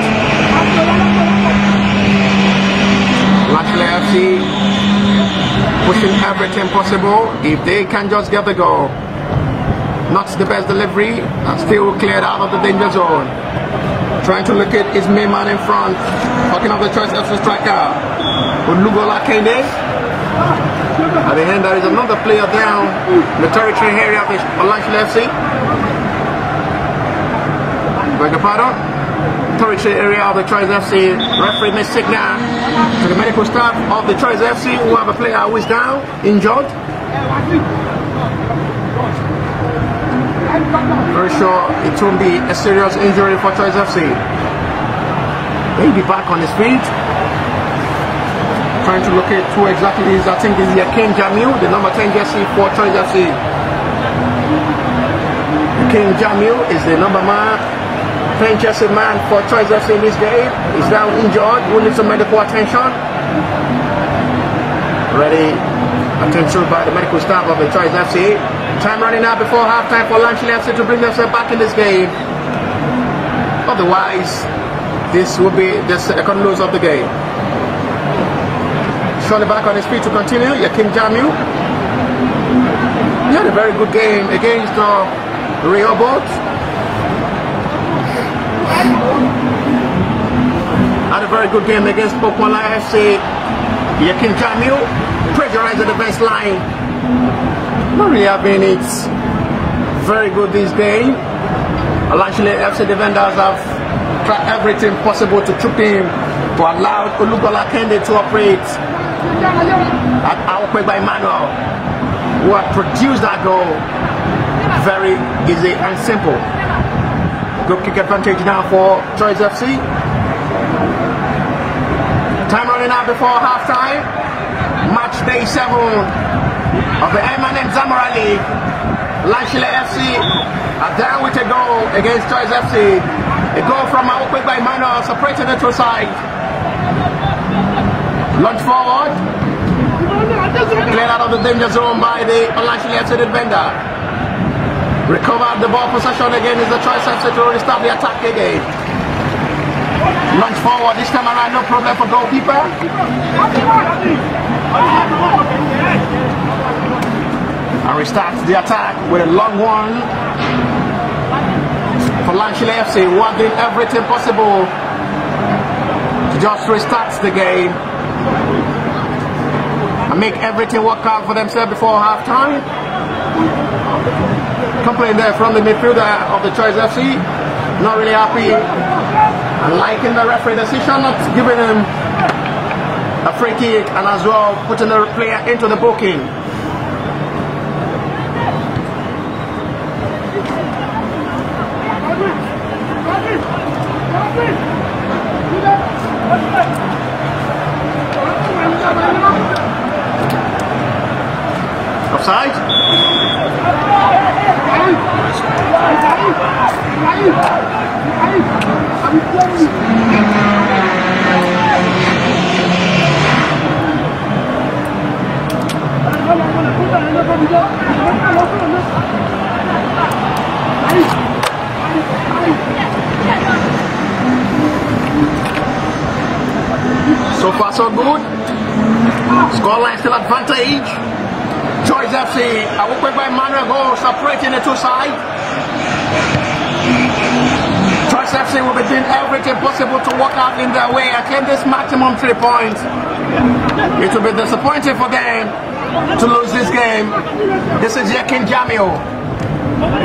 Olasile FC pushing everything possible if they can just get the goal. Not the best delivery, and still cleared out of the danger zone. Trying to locate his main man in front. Talking of the Choice FC striker, Ikenne. At the end, there is another player down in the territory area of the Olasile FC. Beg your pardon. Territory area of the Choice FC. Referee may signal to the medical staff of the Choice FC who have a player who is down, injured. Very sure it won't be a serious injury for Choice FC. He'll be back on his feet. Trying to locate who exactly is. I think it's Ikenne, the number 10 jersey for Choice FC. Ikenne is the number 10 jersey man for Choice FC in this game. He's now injured. Who needs some medical attention? Ready attention by the medical staff of the Choice FC. Time running out before halftime for Olasile FC to bring themselves back in this game. Otherwise, this will be the second lose of the game. Surely back on his feet to continue. Ikenne. He had a very good game against Remo. Had a very good game against Ogun FC. Ikenne pressurize the defense line. Not really having it very good this day. Olasile FC defenders have tried everything possible to trip him, to allow Ikenne to operate outplayed by Emmanuel, who have produced that goal. Very easy and simple. Good kick advantage now for Choice FC. Time running out before half time. Match day 7 of the Samúraí League. Olasile FC are down with a goal against Choice FC. A goal from outplayed by Emmanuel, separating the two sides. Launch forward. Cleared out of the danger zone by the Olasile FC defender. Recover the ball possession again is the Choice FC to restart the attack again. Launch forward this time around, no problem for goalkeeper. And restart the attack with a long one for Olasile FC, who are doing everything possible to just restart the game and make everything work out for themselves before half time. Complaint there from the midfielder of the Choice FC, not really happy and liking the referee decision, not giving him a free kick and as well putting the player into the booking. Offside? So far so good. Scoreline still advantage. Choice FC, outplayed by Emmanuel, goal separating the two sides. Choice FC will be doing everything possible to work out in their way and claim this maximum 3 points. It will be disappointing for them to lose this game. This is Ikenne.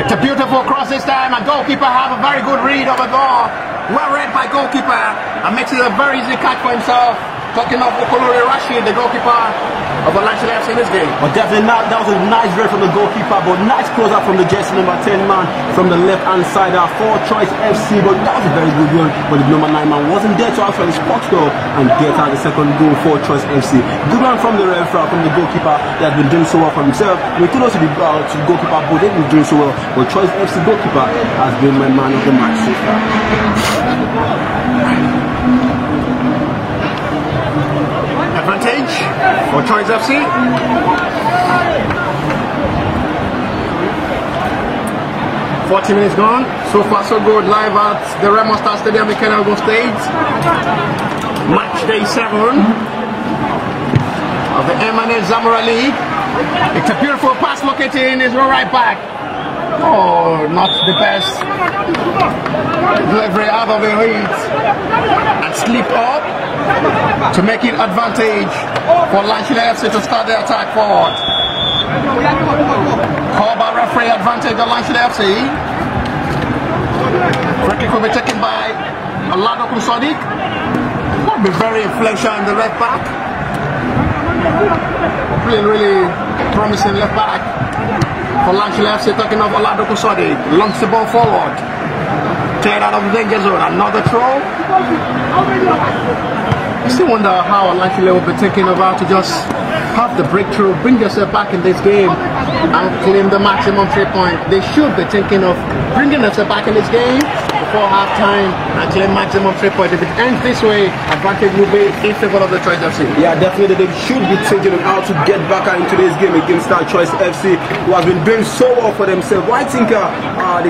It's a beautiful cross this time, and goalkeeper have a very good read of the ball. Well read by goalkeeper and makes it a very easy catch for himself. Talking of Rashid, the goalkeeper of Olasile FC in this game. Well, definitely not. That was a nice read from the goalkeeper, but nice close up from the jersey number 10 man from the left hand side for Choice FC. But that was a very good one. But the number 9 man wasn't there to actually spot though and get out the second goal for Choice FC. Good one from the referee, from the goalkeeper. He has been doing so well for himself. We could also be to the goalkeeper, but they've been doing so well. But Choice FC goalkeeper has been my man of the match so far. Advantage for Choice FC. "40 minutes gone. So far so good. Live at the Remo Stadium, Ikenne, Ogun State. Match day 7 of the Samúraí League. It's a beautiful pass located in his right back. Oh, not the best delivery out of the heat and slip up to make it advantage for Olasile FC to start the attack forward. Call by referee, advantage of Olasile FC. Free kick will be taken by Ogun Sadiq. Will be very influential in the left back. Really promising left back for Olasile FC. Talking of Ogun Sadiq, launch the ball forward. Cleared out of the danger zone. Another throw. I still wonder how Olasile will be thinking about to just have the breakthrough, bring yourself back in this game and claim the maximum 3 points. They should be thinking of bringing themselves back in this game before half time and claim maximum 3 points. If it ends this way, advantage will be in favor of the Choice FC. Yeah, definitely they should be thinking of how to get back into this game against that Choice FC, who has been doing so well for themselves. I think the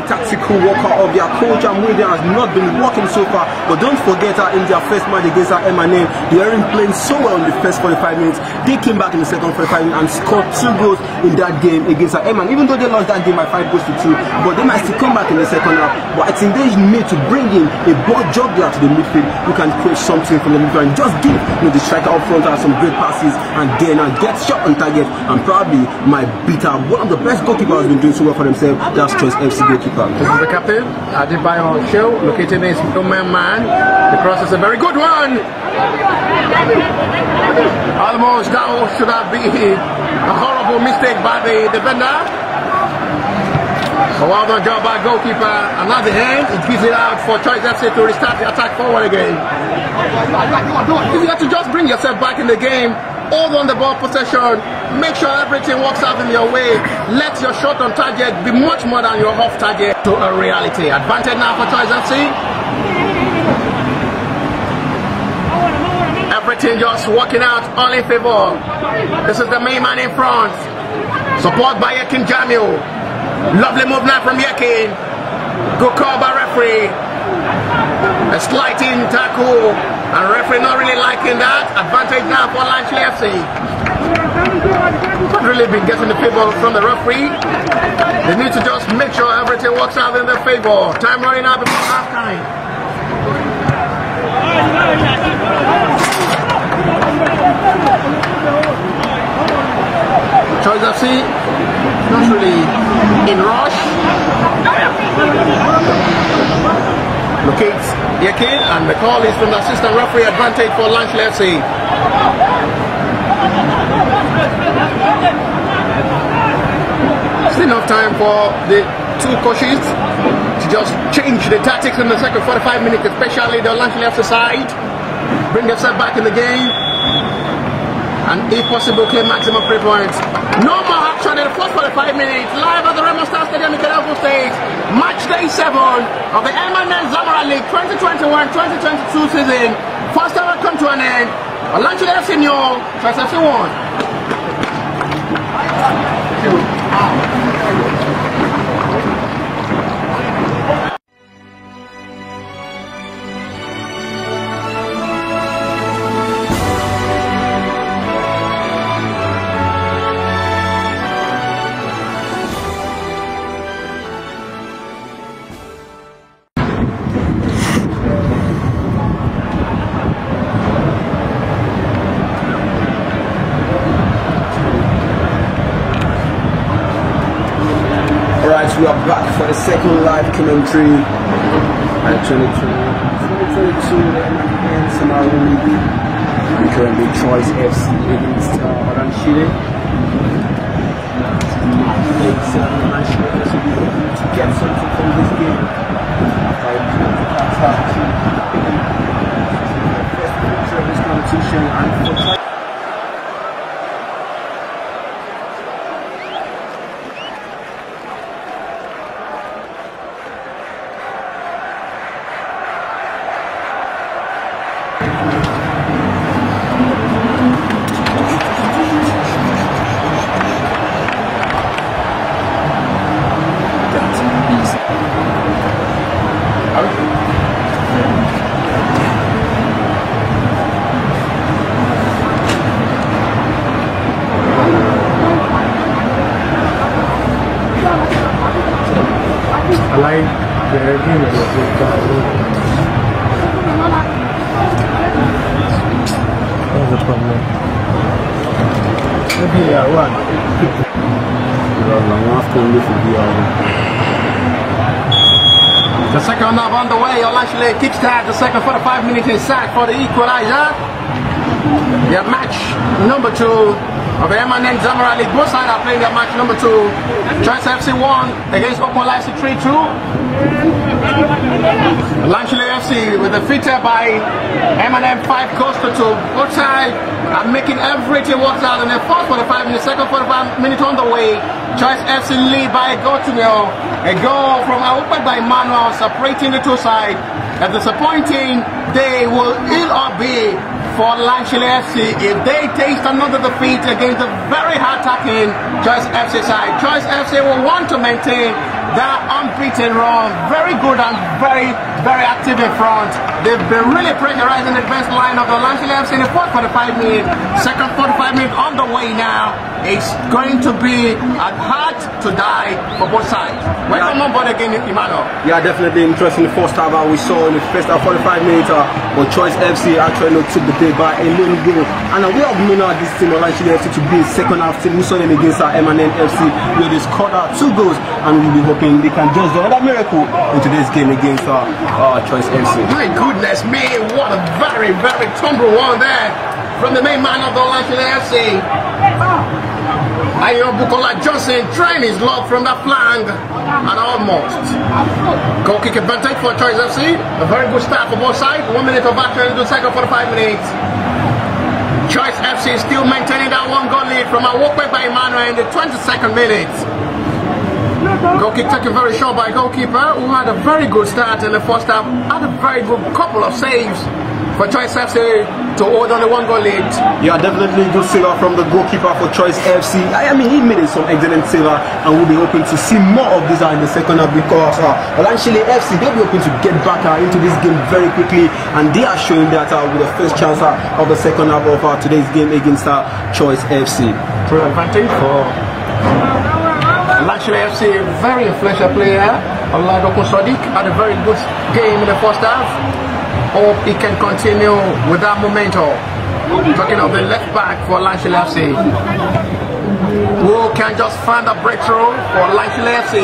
tactical work of their coach and William has not been working so far, but don't forget in their first match against M&M, they weren't playing so well in the first 45 minutes. They came back in the second 45 minutes and scored 2 goals in that game against M&M. Even though they lost that game by 5 goals to 2, but they might still come back in the second half. But I think they need to bring in a ball juggler to the midfield who can create something from the midfield and just give the striker up front some great passes and then get shot on target and probably might beat out one of the best goalkeepers who's been doing so well for themselves. That's Choice FC goalkeeper. This is the captain, Adebayo Show, located in his man. The cross is a very good one. Almost that should have been a horrible mistake by the defender. A well done job by goalkeeper, and at the end it gives it out for Choice FC to restart the attack forward again. If you have to just bring yourself back in the game, hold on the ball possession, make sure everything works out in your way, let your shot on target be much more than your off target to a reality. Advantage now for Choice FC. Everything just working out all in favor. This is the main man in front. Support by Ikenne Jamil. Lovely move now from Ikenne. Good call by referee. A sliding tackle. And referee not really liking that. Advantage now for Olasile FC. Not really been getting the favor from the referee. They need to just make sure everything works out in their favor. Time running out before half time. Choice FC not really in rush. Locates Ikenne, and the call is from the assistant referee. Advantage for Olasile FC. Still enough time for the two coaches to just change the tactics in the second 45 minutes, especially the Olasile FC side. Bring themselves back in the game, and if possible claim maximum 3 points. No more action in the first 45 minutes. Live at the Remo Stadium in Ogun State. Match day 7 of the Samúraí 2021-2022 season. First ever come to an end. Olasile FC 0, Choice FC 1. We are back for the second live commentary at 2022 Samúraí. We currently Choice FC against Olasile. To get something from this game. First picture of this competition and for the second half on the way. Olasile kickstart the second 45 minutes in sack for the equalizer. Their match number 2 of the Samúraí. Both sides are playing their match number 2. Choice FC 1 against Ogun 3-2. Olasile FC with the feature by 5 goals to 2. Both sides are making everything work out in the first 45 minutes, second 45 minutes on the way. Choice FC lead by a goal to 0. A goal from opened by Manuel separating the two sides. A disappointing day will ill or be for Olasile FC if they taste another defeat against the very hard attacking Choice FC side. Choice FC will want to maintain that unbeaten run. Very good and very active in front. They've been really pressurizing the defense line of the Olasile FC in the first 45 minutes. Second 45 minutes on the way now. It's going to be a hard to die for both sides. Welcome on board again, Emmanuel. Yeah, definitely interesting. The first half we saw in the first 45 minutes, but Choice FC actually took the day by a little goal. And we have known this team, Olasile FC, to be a second half team. We saw them against Ikenne FC, where they scored 2 goals, and we'll be hoping they can just do another miracle in today's game against Choice FC. My goodness me, what a very tumble one there from the main man of the Olasile FC. Bukola Johnson trying his luck from the flank and almost. Goal kick advantage for Choice FC. A very good start for both sides. 1 minute of action into the second 45 minutes. Choice FC still maintaining that 1-goal lead from a walkway by Emmanuel in the 22nd minute. Goal kick taken very short by goalkeeper, who had a very good start in the first half. Had a very good couple of saves for Choice FC to hold on the 1-goal lead. Yeah, definitely good save from the goalkeeper for Choice FC. I mean, he made some excellent save, and we'll be hoping to see more of this in the second half, because Olasile FC, they'll be hoping to get back into this game very quickly, and they are showing that with the first chance of the second half of today's game against Choice FC. True advantage for Olasile FC, very influential player. Ogun had a very good game in the first half. Hope he can continue with that momentum. Talking of the left back for Olasile FC, who can just find a breakthrough for Olasile FC.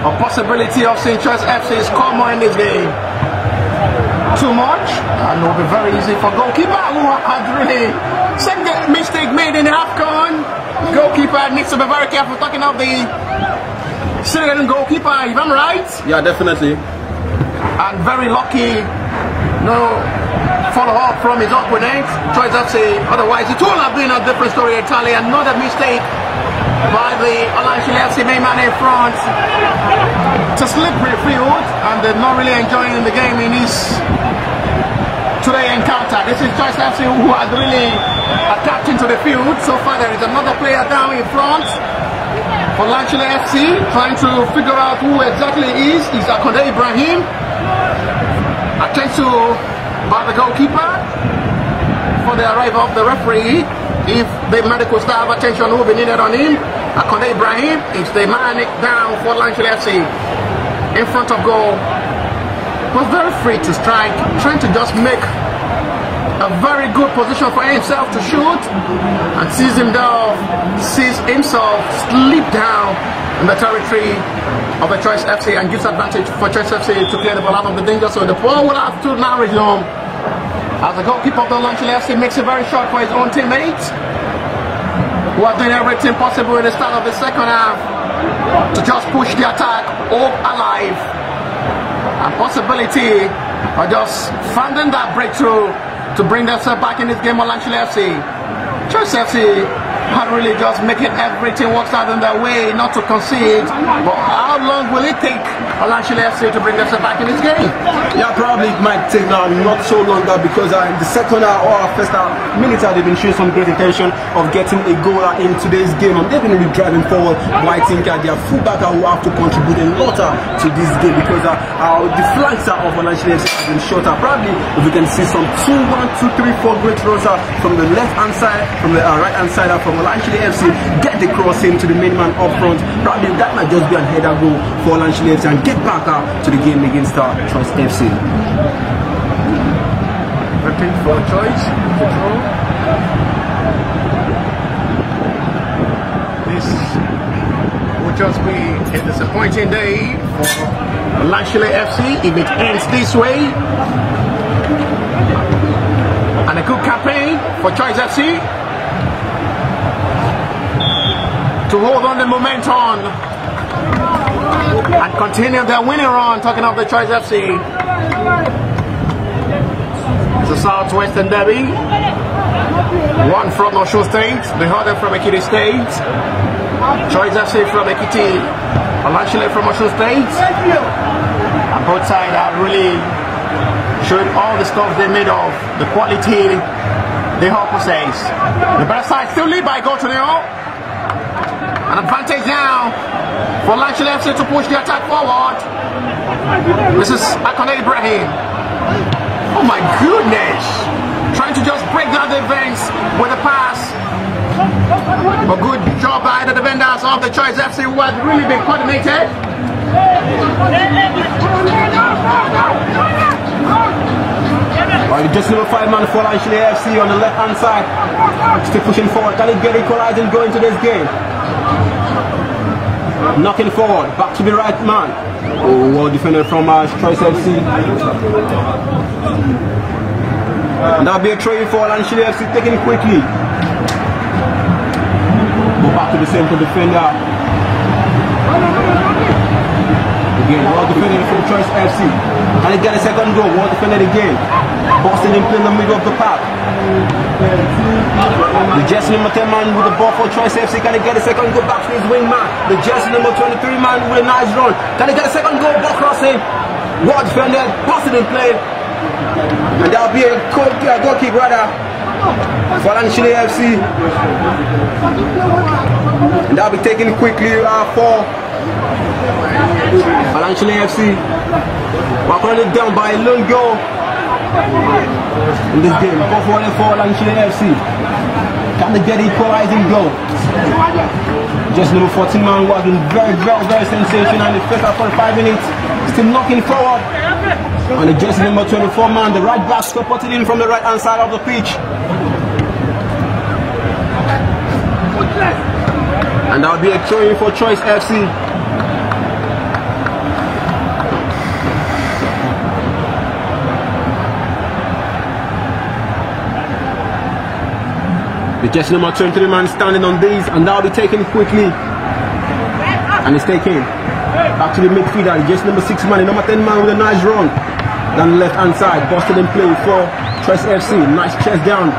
A possibility of seeing Choice FC score more in this game. Too much, and it will be very easy for goalkeeper, who had really second mistake made in the AFCON. Goalkeeper needs to be very careful. Talking of the Syrian goalkeeper, if I'm right. Yeah, definitely. And very lucky. No follow-up from his opponent, Choice FC. Otherwise, it would have been a different story entirely. Another mistake by the Olasile FC main man in front. It's a slippery field, and they're not really enjoying the game in his today encounter. This is Choice FC, who has really attacked into the field. So far, there is another player down in front for Olasile FC, trying to figure out who exactly he is. It's Ikenne Ibrahim. Attended to by the goalkeeper for the arrival of the referee. If the medical staff attention will be needed on him, Ikenne Ibrahim is the man down for Olasile FC in front of goal. Was very free to strike, trying to just make a very good position for himself to shoot, and sees himself slip down in the territory of the Choice FC, and gives advantage for Choice FC to clear the ball out of the danger. So the ball will have to now resume as the goalkeeper of the Olasile FC makes it very short for his own teammates, who are doing everything possible in the start of the second half to just push the attack up alive. And possibility of just finding that breakthrough to bring themselves back in this game. Olasile FC, Choice FC had really just making everything work out in their way not to concede. But how long will it take Olasile FC to bring themselves back in this game? Yeah, probably it might take not so long, because in the second half or first half minutes they've been showing some great intention of getting a goal in today's game, and they've been really driving forward. But I think their fullback will have to contribute a lot to this game, because the flanks of Olasile FC have been shorter. Probably if we can see some 2, 1, 2, 3, 4 great runs from the left hand side, from the right hand side, from Olasile FC, get the cross into the main man up front. Probably that might just be an header goal for Olasile FC and get back to the game against Choice FC. Looking for Choice control. This will just be a disappointing day for Olasile FC if it ends this way. And a good campaign for Choice FC to hold on the momentum and continue their winning run. Talking of the Choice FC, it's a Southwestern derby. One from Osun State, the other from Ikenne State. Choice FC from Ekiti, Olasile from Osun State. And both sides are really showing all the stuff they made of, the quality they all possess. The better side still lead by goal to 0. An advantage now for Olasile FC to push the attack forward. This is Ikenne Ibrahim. Oh my goodness! Trying to just break down the defense with a pass. A good job by the defenders of the Choice FC who had really been coordinated. Right, just number 5 man for Olasile FC on the left hand side. Still pushing forward. Can he get equalized and go into this game? Knocking forward, back to the right man. Oh, well defended from Choice FC. And that'll be a try for Olasile FC, taken quickly. Go back to the central defender. Again, well defended from Choice FC. And he get a second goal, well defended again. Boston in play in the middle of the park. The jersey number 10 man with the ball for Choice FC. Can he get a second goal back to his wing man? The jersey number 23 man with a nice run. Can he get a second goal? Ball crossing. Well defended. Boston in play. And that'll be a goal kick rather for Olasile FC. And that'll be taken quickly for Olasile FC. We're currently down by a lone goal in this game. Go for Olasile FC. Can they get equalizing goal? Just number 14 man was very sensational in the first 45 minutes. Still knocking forward. And the jersey number 24 man, the right back, supported in from the right hand side of the pitch. And that'll be a throw-in for Choice FC. The jersey number 23 man standing on these, and that'll be taken quickly. And it's taken back to the midfielder. The jersey number 6 man, the number 10 man with a nice run down the left hand side. Boston in play for Choice FC. Nice chest down.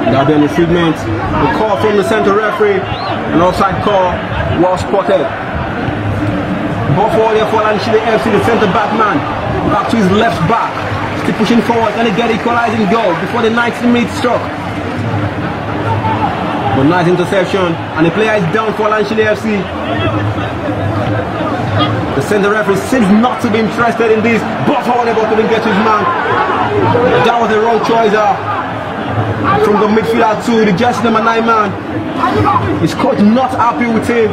That'll be an infringement. The call from the centre referee, an offside call, well spotted. Ball forward here for Olasile FC, the centre back man. Back to his left back. Still pushing forward. Can he get equalizing goal before the 90 minutes struck? But nice interception. And the player is down for Olasile FC. The centre referee seems not to be interested in this. Ball forward, but couldn't get his man. That was the wrong choice from the midfielder to the jersey number 9 man. His coach not happy with him.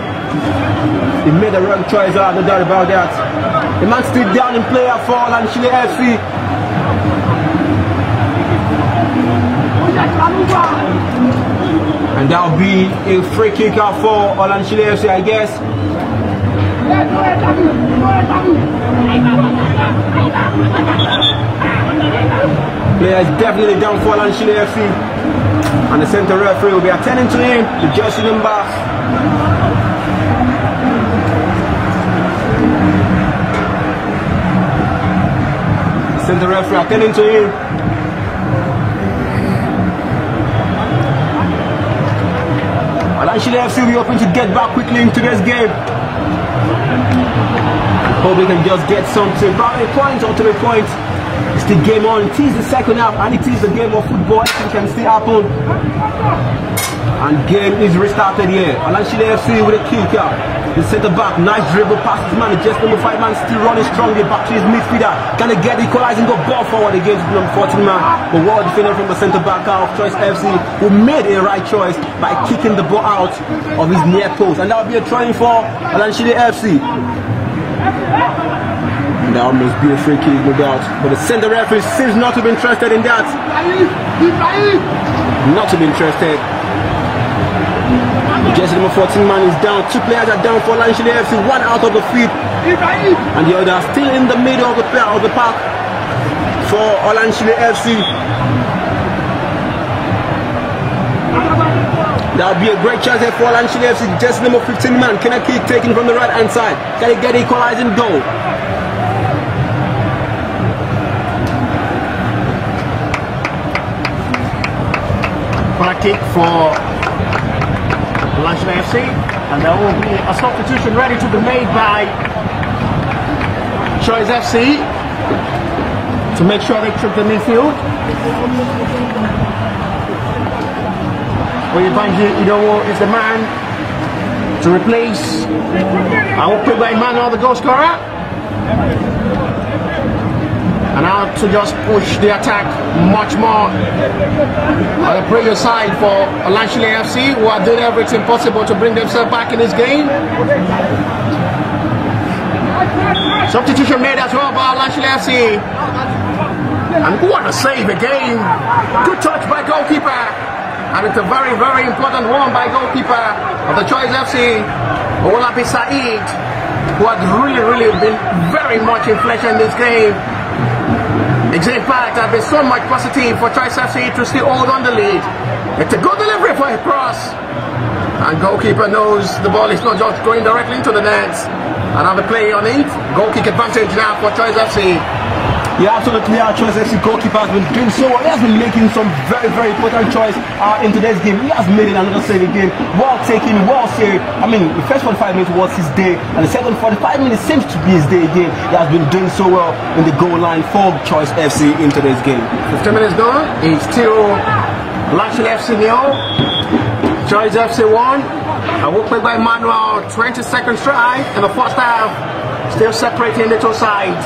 He made the wrong choice, no doubt about that. The man still down in player for Olasile FC. And that'll be a free kick out for Olasile FC, I guess. Player is definitely down for Olasile FC. And the centre referee will be attending to him. The jersey number the referee attending to him. Olasile FC will be hoping to get back quickly into this game. Hope they can just get something. About a point or 3 points. It's the game on. It is the second half and it is the game of football. It can still happen. And game is restarted here. Olasile FC with a kick out. The centre back, nice dribble past his man. Just number 5 man still running strongly back to his midfielder. Can they get equalizing? Go ball forward against number 14 man. But well defended from the centre back out of Choice FC, who made a right choice by kicking the ball out of his near post. And that will be a try for Olasile FC. And that must be a free kick, no doubt. But the centre referee seems not to be interested in that. Not to be interested. The jersey number 14 man is down. 2 players are down for Olasile FC. 1 out of the field, and the other still in the middle of the park for Olasile FC. That'll be a great chance here for Olasile FC. Jersey number 15 man. Can I keep taking from the right hand side? Can he get equalizing goal? Corner kick for Olasile FC, and there will be a substitution ready to be made by Choice FC to make sure they trip the midfield. Oyebanji Idowo is the man to replace Awokpegba Emmanuel, the goal scorer. And now to just push the attack much more on the prayer side for Olasile FC, who are doing everything possible to bring themselves back in this game. Substitution made as well by Olasile FC. And what a save again. Good touch by goalkeeper. And it's a very, very important one by goalkeeper of the Choice FC, Olasile, who has really been very much influential in this game. Its impact has been so much positive for Choice FC to still hold on the lead. It's a good delivery for a cross. And goalkeeper knows the ball is not just going directly into the net. Another play on it. Goal kick advantage now for Choice FC. Yeah, absolutely. Our Choice FC goalkeeper has been doing so well. He has been making some very important choice in today's game. He has made it another save again. Well taken, well saved. I mean, the first 45 minutes was his day, and the second 45 minutes seems to be his day again. He has been doing so well in the goal line for Choice FC in today's game. 15 minutes gone. It's still Olasile FC 0, Choice FC 1. Awokpegba Emmanuel 22nd strike in the first half. Still separating the two sides.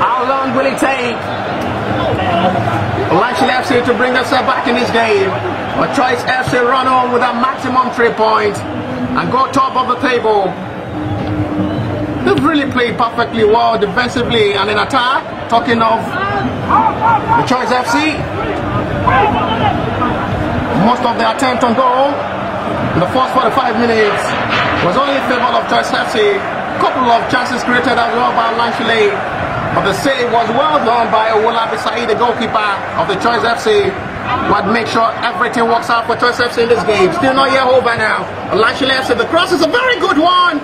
How long will it take Olasile FC to bring themselves back in this game? Or Choice FC run on with a maximum 3 points and go top of the table? They've really played perfectly well defensively and in attack. Talking of the Choice FC, most of the attempt on goal in the first 45 minutes was only in favor of Choice FC. Couple of chances created as well by Olasile. But the save was well done by Olasile, the goalkeeper of the Choice FC. But make sure everything works out for Choice FC in this game. Still not yet over now. Olasile FC, the cross is a very good one.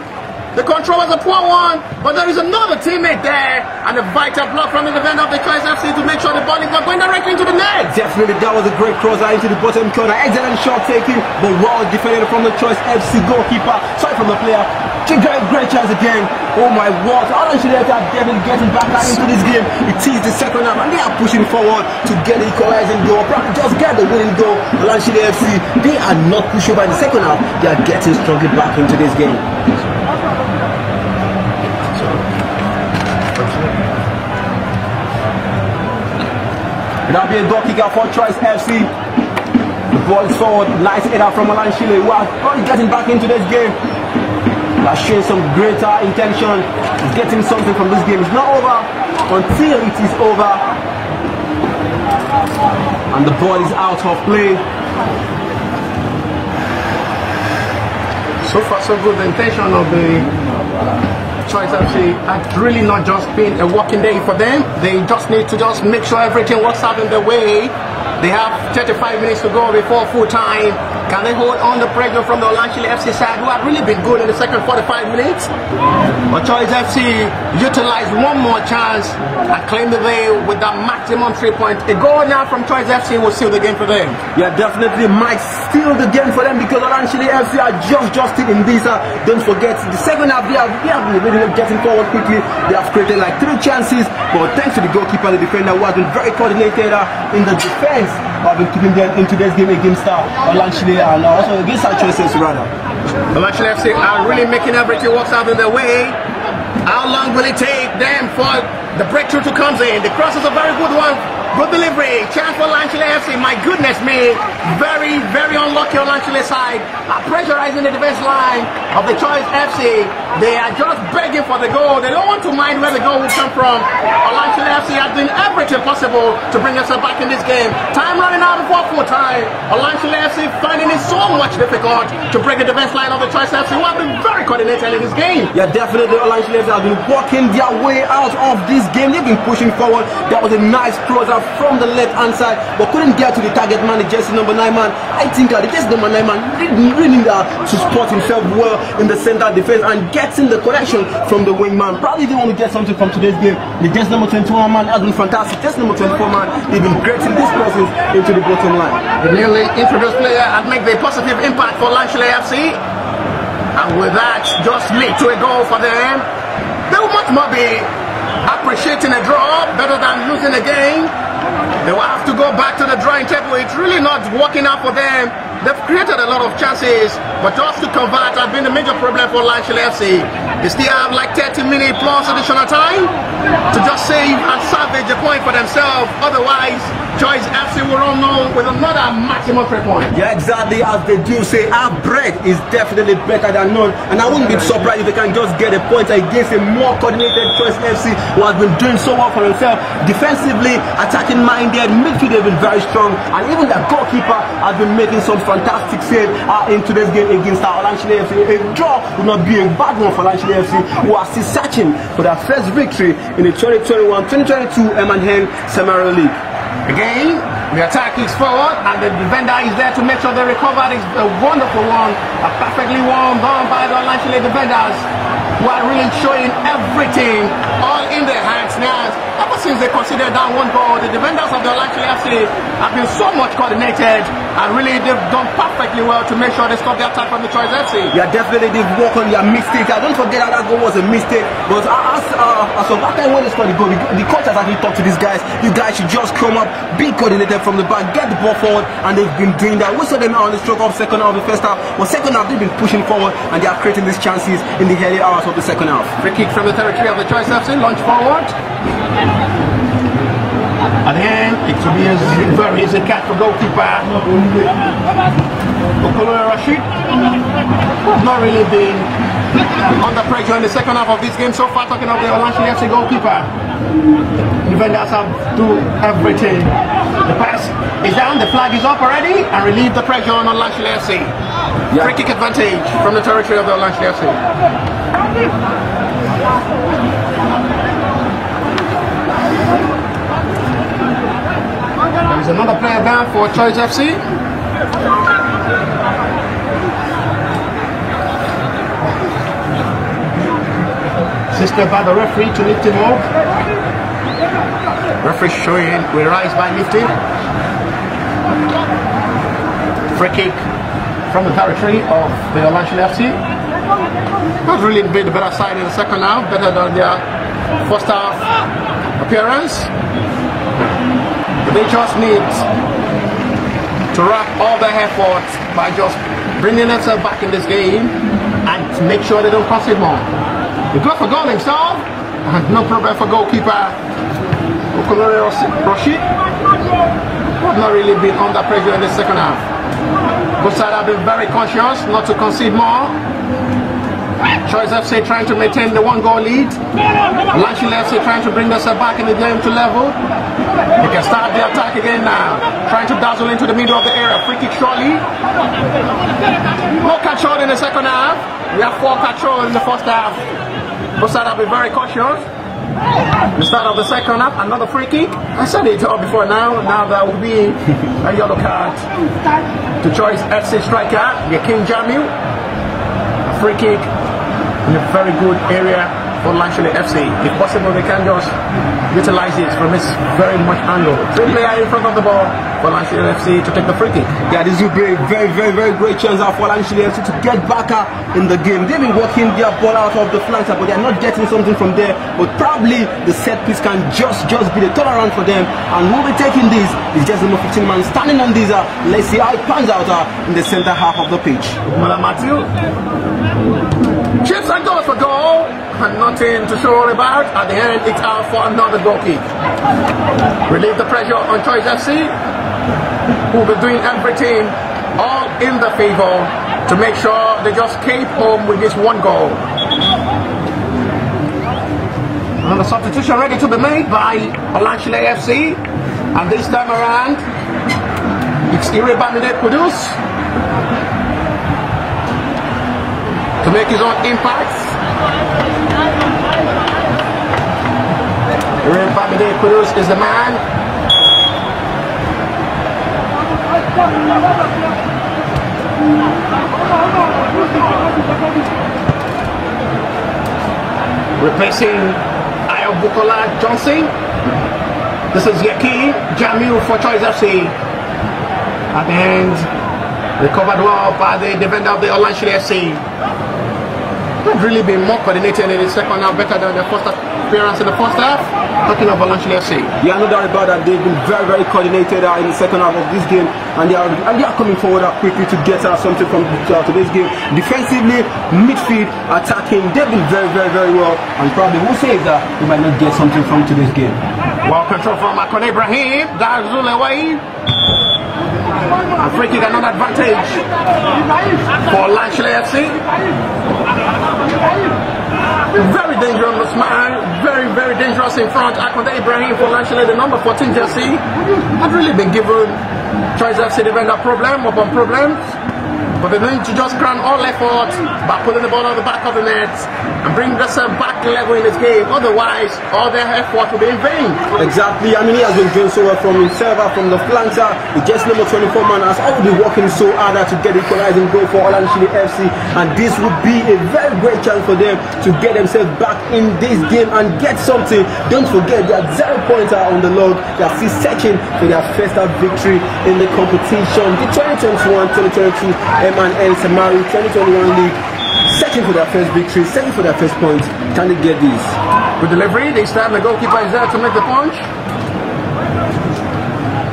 The control was a poor one, but there is another teammate there, and a vital block from the defender of the Choice FC to make sure the ball is not going directly into the net. Definitely, that was a great cross into the bottom corner. Excellent shot taken, but well defended from the Choice FC goalkeeper. Sorry from the player. Great chance again. Oh my word. Olasile FC are definitely getting back into this game. It is the second half, and they are pushing forward to get the equalizing goal. Probably just get the winning goal. Olasile FC, they are not pushing over in the second half. They are getting strongly back into this game. That'll be a goal kicker for Choice FC. The ball is forward. Nice header from Olasile, who are probably getting back into this game. That's showing some greater intention. He's getting something from this game. It's not over until it is over. And the ball is out of play. So far so good. The intention of the Choice FC had really not just been a working day for them. They just need to just make sure everything works out in the way. They have 35 minutes to go before full time. Can they hold on the pressure from the Olasile FC side, who have really been good in the second 45 minutes? But Choice FC utilized one more chance and claimed the day with that maximum 3 points. A goal now from Choice FC will seal the game for them. Yeah, definitely might steal the game for them, because Olasile FC are just in this. Don't forget, the second half they have been really getting forward quickly. They have created like 3 chances, but thanks to the goalkeeper and the defender, who has been very coordinated in the defense, have been keeping them into this game against Olasile and also against our Choice FC rather. Olasile FC are really making everything work out in their way. How long will it take them for the breakthrough to come in? The cross is a very good one. Good delivery. Chance for Olasile FC. My goodness me. Very unlucky on Olasile side. Are pressurizing the defense line of the Choice FC. They are just begging for the goal. They don't want to mind where the goal will come from. Olasile FC has done everything possible to bring us back in this game. Time running out before full time. Olasile FC finding it so much difficult to break the defense line of the Choice FC, who have been very coordinated in this game. Yeah, definitely Olasile FC have been working their way out of this game. They've been pushing forward. That was a nice crosser from the left hand side, but couldn't get to the target man, the jersey number 9 man. I think the jersey number 9 man really need to spot himself well in the center defense and getting the connection from the wing man. Probably they want to get something from today's game. The jersey number 21 man has been fantastic. Jersey number 24 man, they've been great in this process into the bottom line. The newly introduced player had made a positive impact for Olasile FC, and with that just lead to a goal for them. They will much more be appreciating a draw better than losing a game. They will have to go back to the drawing table. It's really not working out for them. They've created a lot of chances, but just to convert has been a major problem for Olasile FC. They still have like 30-minute plus additional time to just save and salvage a point for themselves. Otherwise, Choice FC will run on with another maximum 3 points. Yeah, exactly as they do say, our bread is definitely better than none. And I wouldn't be surprised if they can just get a point against a more coordinated Choice FC who has been doing so well for themselves. Defensively, attacking minded, midfield have been very strong. And even the goalkeeper has been making some fantastic save in today's game against Olasile FC. A draw would not be a bad one for Olasile FC, who are still searching for their first victory in the 2021-2022 M&N Samúraí League. Again, the attack is forward and the defender is there to make sure they recover. It's a wonderful one, a perfectly won done by the Olasile defenders, who are really showing everything all in their hands now. Ever since they considered that one goal, the defenders of the Olasile FC have been so much coordinated, and really they've done perfectly well to make sure they stop the attack from the Choice FC. Yeah, definitely they've worked on their mistakes. I don't forget that goal was a mistake, but as of that time when they scored the goal, the coach has actually talked to these guys. You guys should just come up, be coordinated from the back, get the ball forward, and they've been doing that. We saw them on the stroke of second half of the first half, but second half they've been pushing forward and they are creating these chances in the early hours of the second half. Free kick from the territory of the Choice FC, launch forward. At the end, it will be a very easy catch for goalkeeper Ogun Rashid. Not really been under pressure in the second half of this game so far. Talking of the Olasile FC goalkeeper, defenders have do everything. The pass is down, the flag is up already, and relieve the pressure on Olasile FC. Yeah. Free kick advantage from the territory of the Olasile FC. There is another player down for Choice FC. Assisted by the referee to lift him up. Referee showing we rise by lifting. Free kick from the territory of the Olasile FC. Not really been the better side in the second half, better than their first half appearance. They just need to wrap all their efforts by just bringing themselves back in this game and make sure they don't concede more. He got for goal himself, and no problem for goalkeeper Ogun Rashid. Not really been under pressure in the second half. Both sides have been very conscious not to concede more. Choice FC trying to maintain the 1-goal lead. Olasile FC trying to bring themselves back in the game to level. They can start the attack again now. Trying to dazzle into the middle of the area. Free kick shortly. No control in the second half. We have 4 control in the first half. Both sides have been very cautious. The start of the second half, another free kick. I said it all before now. Now there will be a yellow card to Choice FC striker, Ikenne Jamiu. A free kick in a very good area for Olasile FC. If possible, they can just utilize it from this very much angle. 3 players in front of the ball for Olasile FC to take the free kick. Yeah, this will be a very great chance for Olasile FC to get back in the game. They've been working their ball out of the flanks, but they're not getting something from there. But probably the set piece can just be the turnaround for them. And we'll be taking this. It's just number 15 man standing on this. Let's see how it pans out in the center half of the pitch. Matthew. Chips and goes for goal, and nothing to show about. At the end, it's out for another goal kick. Relieve the pressure on Choice FC, who will be doing everything all in the favor to make sure they just keep home with this 1 goal. And the substitution ready to be made by Olasile FC, and this time around, it's Ikenne Kudus to make his own impact. Ikenne Kudus is the man. Replacing Bukola Johnson. This is Ikenne Jamiu for Choice FC. At the end, recovered well by the defender of the Olasile FC. They've really been more coordinated in the second half, better than the appearance in the first half. Talking of Olasile FC. Yeah, no doubt about that. They've been very, very coordinated in the second half of this game, and they are coming forward quickly to get something from today's game. Defensively, midfield, attacking, they've been very, very, very well. And probably we'll say that we might not get something from today's game. Well control from Ikenne Ibrahim. That's Zuleway. And free kick, another advantage for Olasile FC. Very dangerous man, very, very dangerous in front. Ikenne Ibrahim for Olasile, the number 14 jersey. I've really been given Choice FC defender problem upon problems. But they need to just crown all effort by putting the ball on the back of the net and bring themselves back level in this game. Otherwise, all their effort will be in vain. Exactly. I mean, he has been doing so well from himself, from the flanker. The just number 24 man has already working so hard to get equalizing goal for Olasile FC. And this would be a very great chance for them to get themselves back in this game and get something. Don't forget, they are 0 points on the log. They are still searching for their first victory in the competition. The 2021-2022 M&N Samúraí 2021 league, searching for their first victory, searching for their first point. Can they get this? Good delivery. This time the goalkeeper is there to make the punch.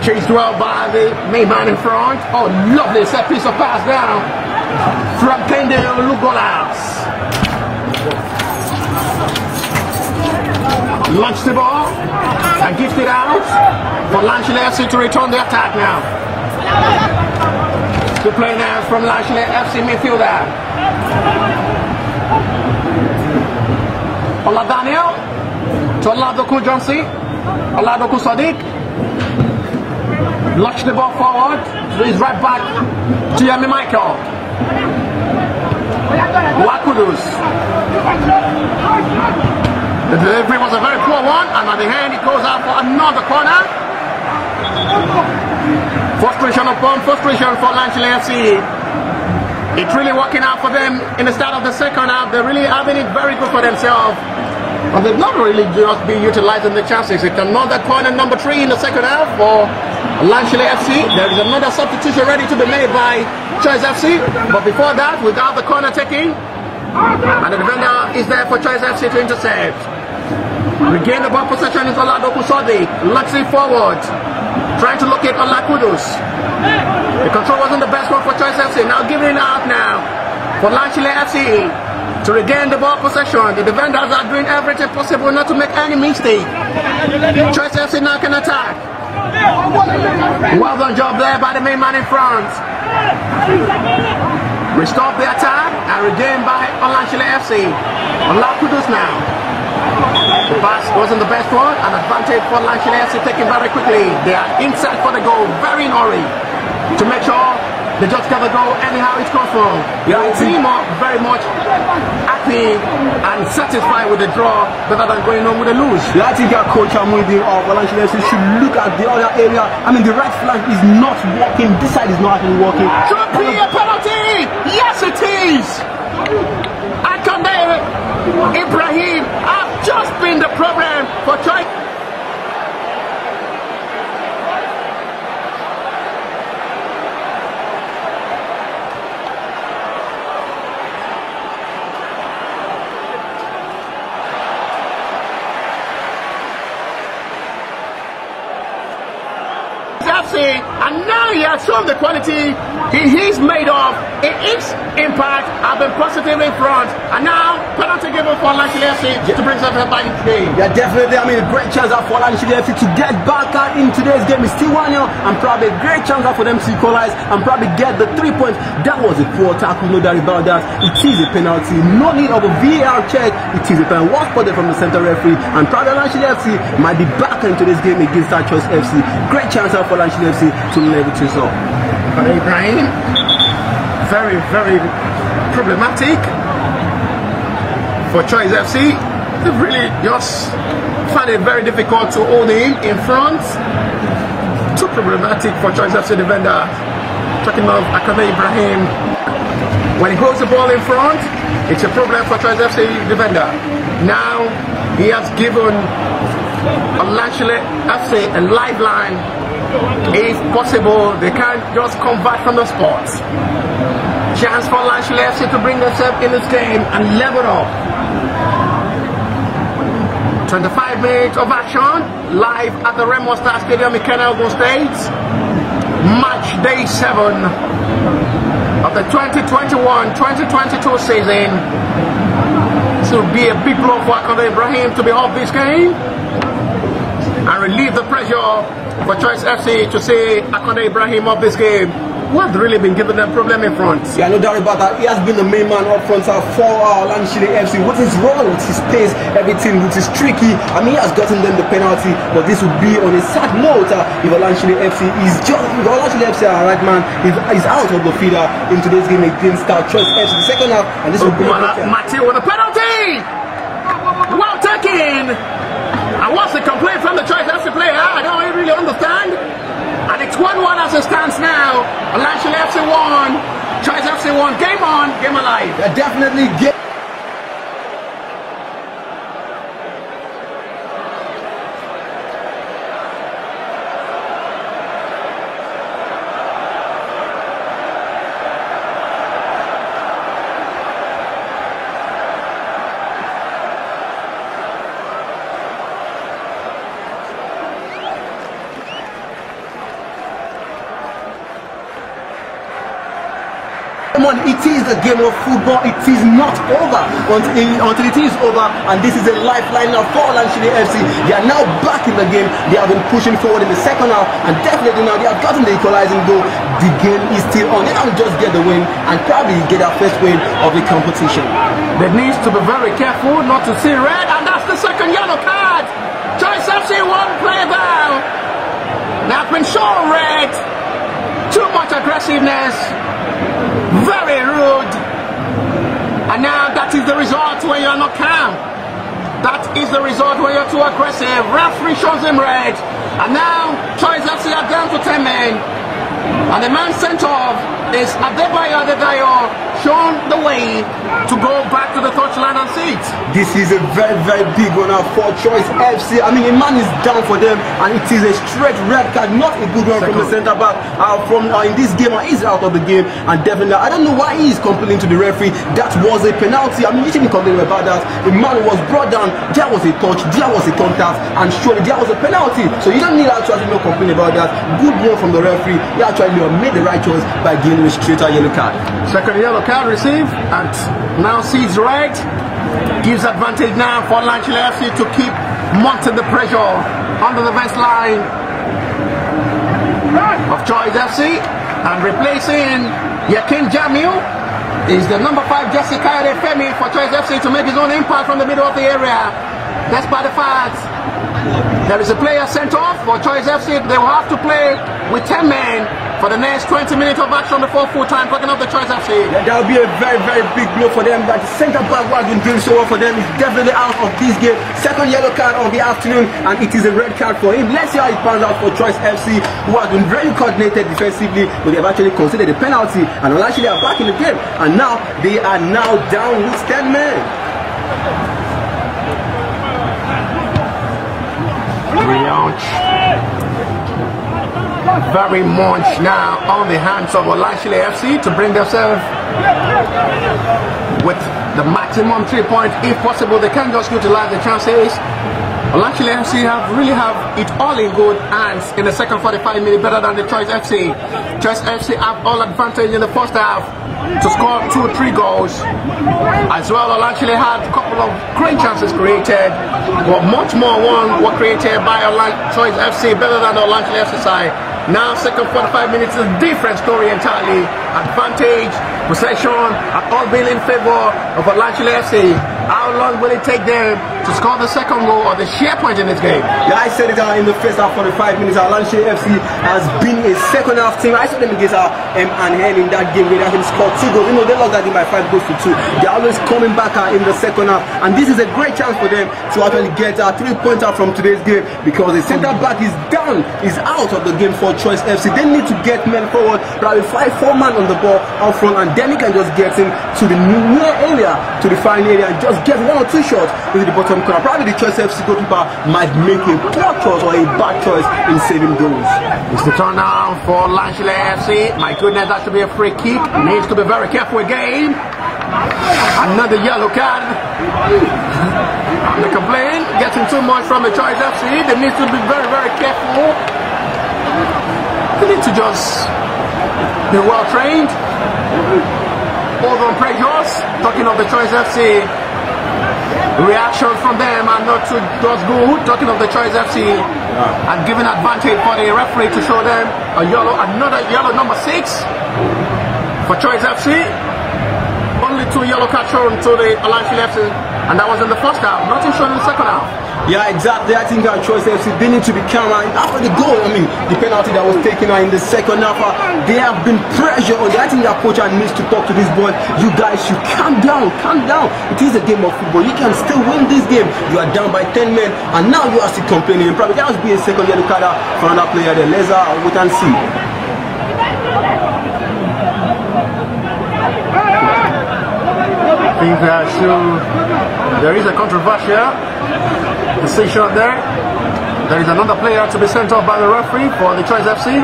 Chased well by the main man in front. Oh, lovely set piece of pass down from Ikenne Lugolas. Launch the ball and gift it out for Olasile FC to return the attack now. To play now from Olasile FC midfielder. Ola Daniel to Oladoku Johnson. Oladoku Sadiq. Launch the ball forward. So he's right back to Yemi Michael. Wakudus. The delivery was a very poor one, and at the end it goes out for another corner. Frustration upon frustration for Olasile FC. It's really working out for them in the start of the second half. They're really having it very good for themselves. But they've not really just been utilizing the chances. It's another corner number 3 in the second half for Olasile FC. There is another substitution ready to be made by Choice FC. But before that, without the corner taking, and the defender is there for Choice FC to intercept. Regain the ball possession is Oladoku Sadiq. Locks it forward. Trying to locate Olakudus. The control wasn't the best one for Choice FC. Now giving it out now for Olasile FC to regain the ball possession. The defenders are doing everything possible not to make any mistake. Choice FC now can attack. Well done job there by the main man in front. Restore the attack and regained by Olasile FC. Olakudus now. The pass wasn't the best one, an advantage for Olasile FC taken very quickly. They are inside for the goal, very in a hurry to make sure they just get the goal anyhow it comes from. The team are very much happy and satisfied with the draw better than going on with a lose. Yeah, I think our coach Amudi of Olasile FC should look at the other area. I mean, the right flank is not working. This side is not actually working. Should be a penalty! Yes, it is! Ikenne Ibrahim have just been the problem for Choice. And now he has shown the quality he's made of. His impact have been positive in front. And now penalty given for Olasile FC to bring something back into the game. Yeah, definitely. I mean, a great chance for Olasile FC to get back out in today's game. It's still 1-0 and probably a great chance for them to equalize and probably get the 3 points. That was a poor tackle, no doubt about that. It is a penalty. No need of a VAR check. It is a penalty. One spotted from the center referee, and probably Olasile FC might be back into this game against our Choice FC. Great chance for Olasile FC to level things up. Ibrahim, very, very problematic for Choice FC. They've really just find it very difficult to hold him in front. Too problematic for Choice FC defender. Talking about Ikenne Ibrahim. When he holds the ball in front, it's a problem for Choice FC defender. Now he has given Olasile FC a lifeline. If possible, they can't just come back from the spot. Chance for Olasile FC to bring themselves in this game and level up. 25 minutes of action live at the Remo Stadium, Ikenne, Ogun State. Match day 7 of the 2021-2022 season. This will be a big blow for Ikenne Ibrahim to be off this game and relieve the pressure for Choice FC to see Ikenne Ibrahim off this game. What really been giving them problem in front? Yeah, no doubt about that. He has been the main man up front for Olasile FC. What is wrong with his pace, everything, which is tricky. I mean, he has gotten them the penalty, but this would be on a sad note if Olasile FC is just, if Olasile FC are right man, is out of the feeder in today's game against Choice FC. The second half, and this will be Matthew with a penalty! Well taken! And what's the complaint from the Choice FC player? I don't really understand. And it's 1-1 as it stands now. Olasile FC 1, Choice FC 1. Game on, game alive. Yeah, definitely game. It is a game of football. It is not over until it is over, and this is a lifeline now for Olasile FC. They are now back in the game. They have been pushing forward in the second half, and definitely now they have gotten the equalizing goal. The game is still on. They don't just get the win and probably get their first win of the competition. They need to be very careful not to see red, and that's the second yellow card. Choice FC 1 player down. They have been shown red. Too much aggressiveness. Very rude. And now that is the result where you are not calm. That is the result where you are too aggressive. Referee shows him red. And now Choice FC are down to 10 men. And the man sent off is Adebayo, shown the way to go back to the touchline and see it. This is a very, very big one for Choice FC. I mean, a man is down for them, and it is a straight red card, not a good one from the centre back. In this game, he's out of the game, and definitely, I don't know why he is complaining to the referee. That was a penalty. I mean, you shouldn't complain about that. The man was brought down. There was a touch, there was a contact, and surely there was a penalty. So you don't need to actually not complain about that. Good one from the referee. He actually made the right choice by giving a straighter yellow card. Second yellow card received, and now sees red. Gives advantage now for Olasile FC to keep mounting the pressure under the vest line of Choice FC, and replacing Ikenne is the number 5 Jesse Kayode Femi for Choice FC to make his own impact from the middle of the area. Despite the fact there is a player sent off for Choice FC, they will have to play with 10 men for the next 20 minutes of action before full time, talking of the Choice FC. Yeah, that will be a very, very big blow for them. That the centre back who has been doing so well for them is definitely out of this game. Second yellow card of the afternoon, and it is a red card for him. Let's see how it pans out for Choice FC, who has been very coordinated defensively, but they have actually considered a penalty, and Olasile are back in the game, and now they are now down with 10 men. Very much now on the hands of Olasile FC to bring themselves with the maximum 3 points if possible. They can't just utilize the chances. Olasile FC really have it all in good hands in the second 45 minutes, better than the Choice FC. Choice FC have all advantage in the first half to score 2 or 3 goals. As well, Olasile had a couple of great chances created, but much more one were created by Choice FC, better than the Olasile FC side. Now, second 45 minutes is a different story entirely. Advantage, possession, are all being in favor of Olasile FC. How long will it take them to score the second goal or the share point in this game? Yeah, I said it in the first half 45 minutes. Olasile FC has been a second half team. I saw them against M&N in that game where they actually scored 2 goals. You know, they lost that game by 5 goals to 2. They're always coming back in the second half, and this is a great chance for them to actually get a 3-pointer from today's game, because the centre back is down, is out of the game for Choice FC. They need to get men forward, probably 5-4 man on the ball out front, and then he can just get him to the near area, to the final area, and just get 1 or 2 shots into the bottom corner. Probably the Choice FC goalkeeper might make a poor choice or a bad choice in saving goals. It's the turn now for Olasile FC. My goodness, that should be a free kick. Needs to be very careful again. Another yellow card. They complain, getting too much from the Choice FC. They need to be very, very careful. They need to just be well trained. Hold on pressures. Talking of the Choice FC, reactions from them are not too just good. Talking of the Choice FC, and giving advantage for the referee to show them a yellow, another yellow, number 6 for Choice FC. Only 2 yellow cards shown to the Olasile FC, and that was in the first half. Nothing shown in the second half. Yeah, exactly. I think our Choice FC, they need to be calm. After the goal, I mean, the penalty that was taken in the second half, they have been pressure on. I think their coach needs to talk to this boy. You guys should calm down, calm down. It is a game of football. You can still win this game. You are down by 10 men, and now you are still complaining. Probably that must be a second yellow card for another player there. Let's wait and see. I think there is a controversial decision there. There is another player to be sent off by the referee for the Choice FC.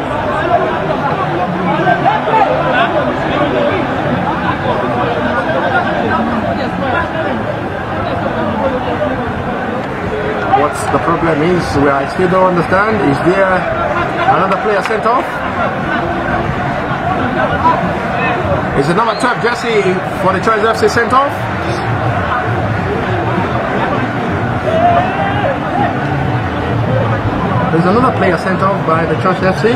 What's the problem is, I still don't understand. Is there another player sent off? Is the number 12 jersey for the Choice FC sent off? There's another player sent off by the Choice FC.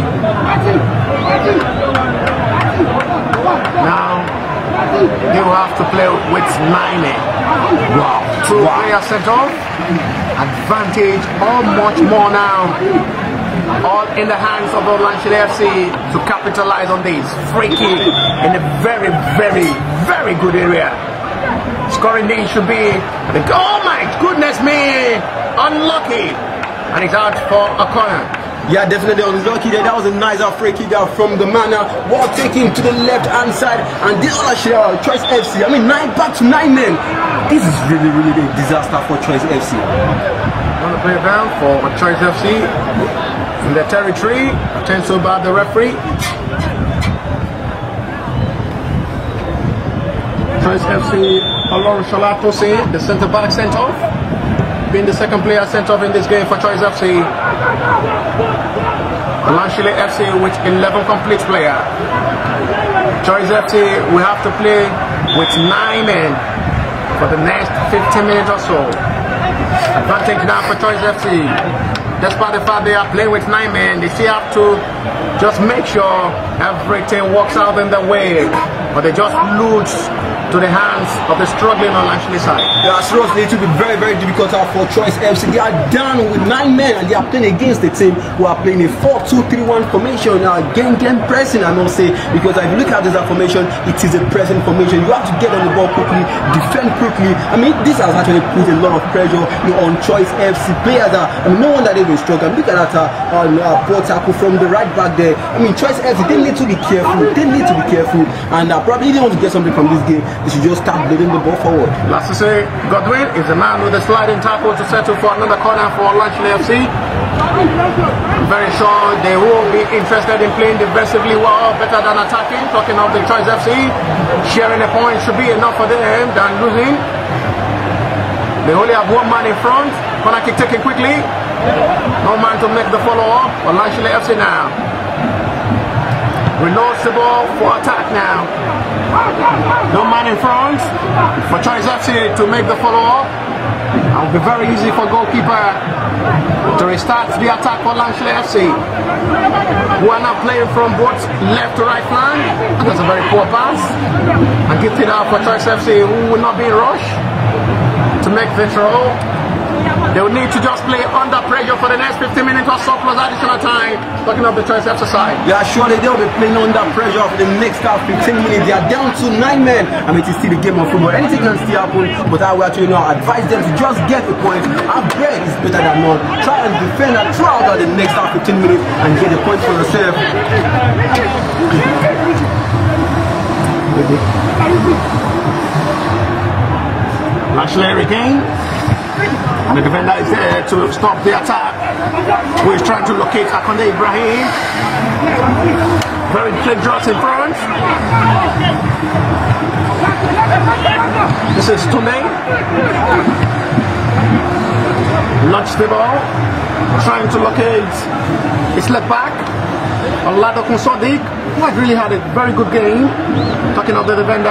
Now they will have to play with 9 men. Wow. 2 players sent off. Advantage how much more now? All in the hands of Olasile FC to capitalize on this. Free kick in a very, very, very good area. Scoring name should be, oh my goodness me, unlucky. And it's out for a corner. Yeah, definitely unlucky there. That was a nice free kick from the man. Ball taken to the left hand side. And this Olasile Choice FC, I mean, back to 9 men. This is really, really a disaster for Choice FC. Want to play down for Choice FC. In the territory, attention by the referee. Choice FC, Alon Shalatose, the centre back sent off. Being the second player sent off in this game for Choice FC. Olasile FC with 11 complete players. Choice FC, we have to play with 9 men for the next 15 minutes or so. Advantage now for Choice FC. Despite the fact they are playing with 9 men, they still have to just make sure everything works out in their way. But they just lose to the hands of the struggling Olasile side. Yeah, seriously, it will be very, very difficult for Choice FC. They are down with 9 men and they are playing against a team who are playing a 4-2-3-1 formation. Game pressing, I must say, because if you look at this formation, it is a pressing formation. You have to get on the ball quickly, defend quickly. I mean, this has actually put a lot of pressure on Choice FC players. I mean, no wonder they've been struggling. Look at that poor tackle from the right back there. I mean, Choice FC, they need to be careful. They need to be careful, and probably they want to get something from this game. They should just start bleeding the ball forward. Last to say, Godwin is the man with the sliding tackle to settle for another corner for Olasile FC. Very sure they will be interested in playing defensively well, better than attacking. Talking of the Choice FC, sharing a point should be enough for them than losing. They only have 1 man in front. Corner kick taken quickly. No man to make the follow-up. Olasile FC now. Reloads the ball for attack now. No man in front for Choice FC to make the follow-up. It will be very easy for goalkeeper to restart the attack for Olasile FC, who are now playing from both left to right flank. That's a very poor pass. And gift it out for Choice FC, who will not be in rush to make the throw. They will need to just play under pressure for the next 15 minutes or so plus additional time. Talking of the Choice FC side. Yeah, surely they'll be playing under pressure for the next 15 minutes. They are down to 9 men. I mean, it's still a game of football. Anything can still happen, but I will actually advise them to just get the point. Our bread is better than none. Try and defend and throughout the next 15 minutes and get the point for yourself. Olasile regain. And the defender is there to stop the attack. Who is trying to locate Ikenne Ibrahim. Very dangerous in front. This is Tunde. Launch the ball. Trying to locate his left back. Oladokun Sodiq, who had really had a very good game. Talking of the defender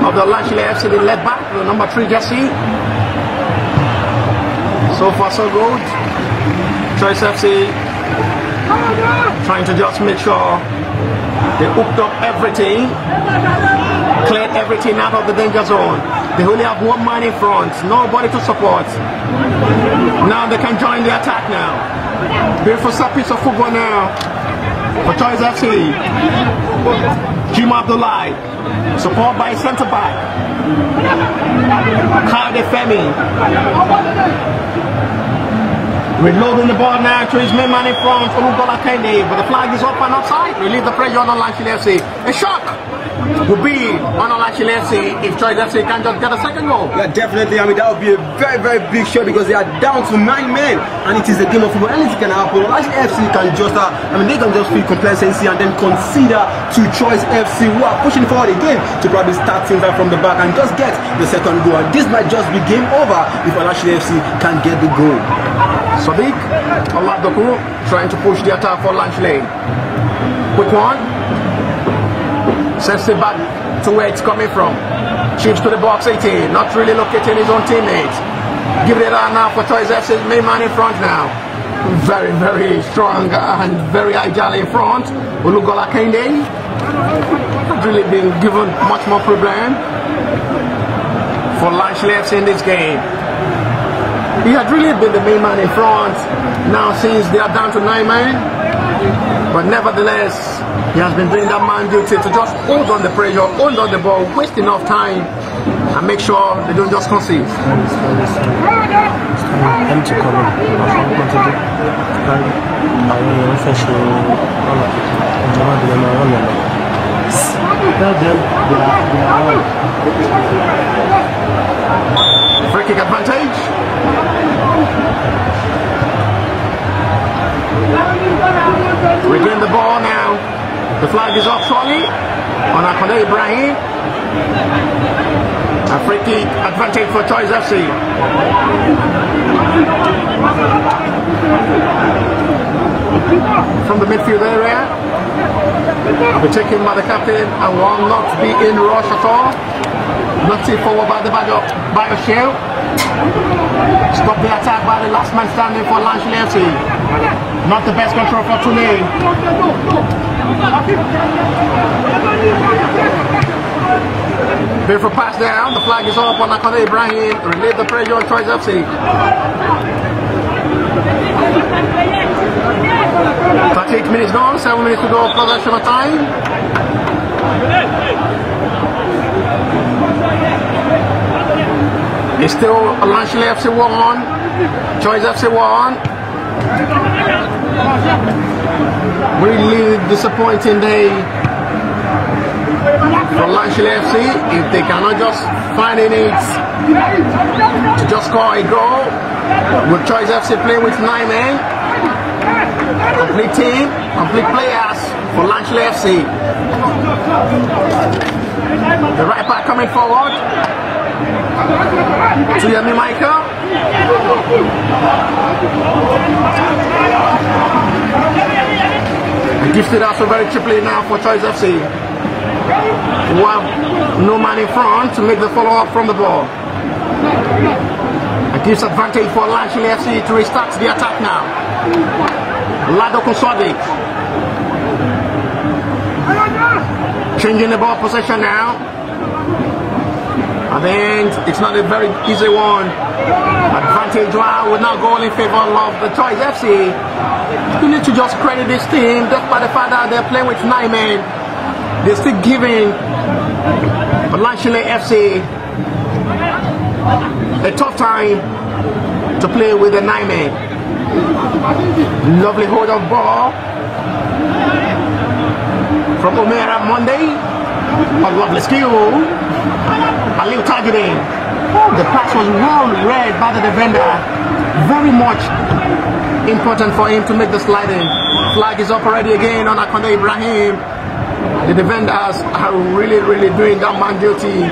of the Olasile FC, the left back, the number 3 jersey. So far so good. Choice FC trying to just make sure they hooked up everything, cleared everything out of the danger zone. They only have one man in front, nobody to support. Now they can join the attack now. Beautiful set piece of football now for Choice FC. Jim Abdullahi, support by centre back Kade Femi. Reloading the ball now to his main man in front, Ikenne, but the flag is up and offside. Relieve the pressure on Olasile FC. A shock would be on Olasile FC if Choice FC can just get a second goal. Yeah, definitely. I mean, that would be a very, very big shot because they are down to 9 men and it is a game of football. Anything can happen. Olasile FC can just, they can just feel complacency and then consider to Choice FC who are pushing forward again to probably start things out from the back and just get the second goal. And this might just be game over if Olasile FC can get the goal. Sadiq Oladoku trying to push the attack for Olasile. Quick one. Sends it back to where it's coming from. Chips to the box 18. Not really locating his own teammates. Give it out now for Choice FC. Main man in front now. Very, very strong and very agile in front. Olugola Kende. Not really been given much more problem for Olasile FC in this game. He had really been the main man in front. Now since they are down to 9 men, but nevertheless he has been doing that man duty to just hold on the pressure, hold on the ball, waste enough time and make sure they don't just concede. Free kick advantage. Regain the ball now. The flag is off shortly on Ikenne Ibrahim. A free kick advantage for Choice FC. From the midfield area, we're taken by the captain and will not be in rush at all. Not too forward by the Bioshield. Stop the attack by the last man standing for Olasile FC. Not the best control for Tunde. Beautiful pass down. The flag is up on Ikenne Ibrahim. Relieve the pressure on Choice FC. 38 minutes gone. 7 minutes to go. Possession of time. It's still Olasile FC 1, Choice FC 1. Really disappointing day for Olasile FC if they cannot just find it to just score a goal. With Choice FC playing with 9 men, complete team, complete players for Olasile FC. The right back coming forward. To Yemi Michael. Gifted also very cheaply now for Choice FC. Who have no man in front to make the follow-up from the ball. It gives advantage for Olasile FC to restart the attack now. Oladokun Sodiq. Changing the ball possession now. And then it's not a very easy one. Advantage will now go in favor of the Choice FC. You need to just credit this team just by the fact that they're playing with 9 men. They're still giving Olasile FC a tough time to play with the 9 men. Lovely hold of ball from Omera Monday. A lovely skill. A little targeting. The pass was well read by the defender. Very much important for him to make the sliding. Flag is up already again on Ikenne Ibrahim. The defenders are really doing that man duty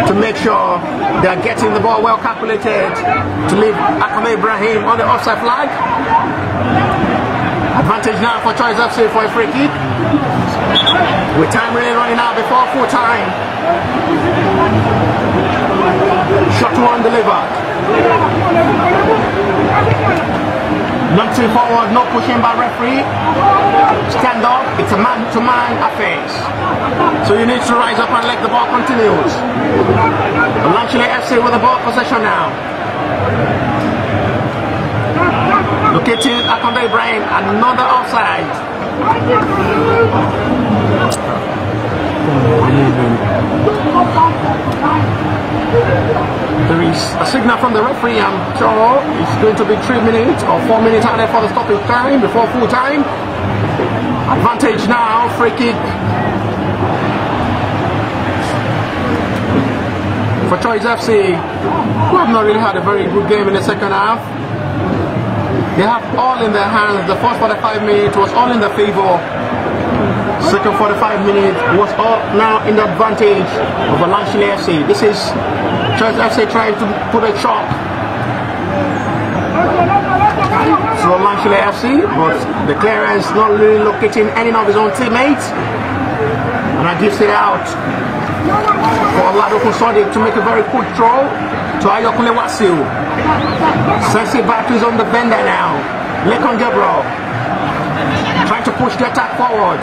to make sure they are getting the ball well calculated to leave Ikenne on the offside flag. Advantage now for Choice FC for a free kick. With time really running out before full time. Shot one delivered. Not too forward, no pushing by referee. Stand up, it's a man-to-man affair. So you need to rise up and let the ball continues. Olasile FC with the ball possession now. Locating Ikenne Ibrahim, another offside. There is a signal from the referee. I'm sure it's going to be 3 minutes or 4 minutes out there for the stoppage time before full time. Advantage now, free kick for Choice FC, who have not really had a very good game in the second half. They have all in their hands. The first 45 minutes was all in their favor. Second 45 minutes was all now in the advantage of Olasile FC. This is Choice FC trying to put a chop to Olasile FC, but the clearance not really locating any of his own teammates. And I gives it out for Olado Kusodi to make a very quick throw to Ayokule Wasil. Sends it back to his own defender now. Lekon Gabriel trying to push the attack forward.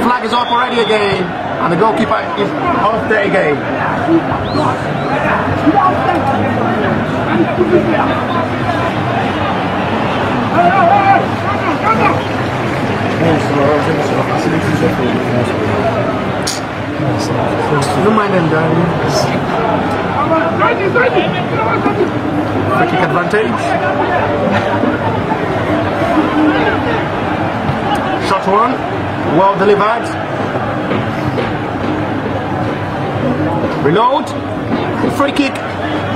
Flag is up already again, and the goalkeeper is off there again. Don't mind them, darling. Free kick advantage. Shot one, well delivered. Reload. Free kick.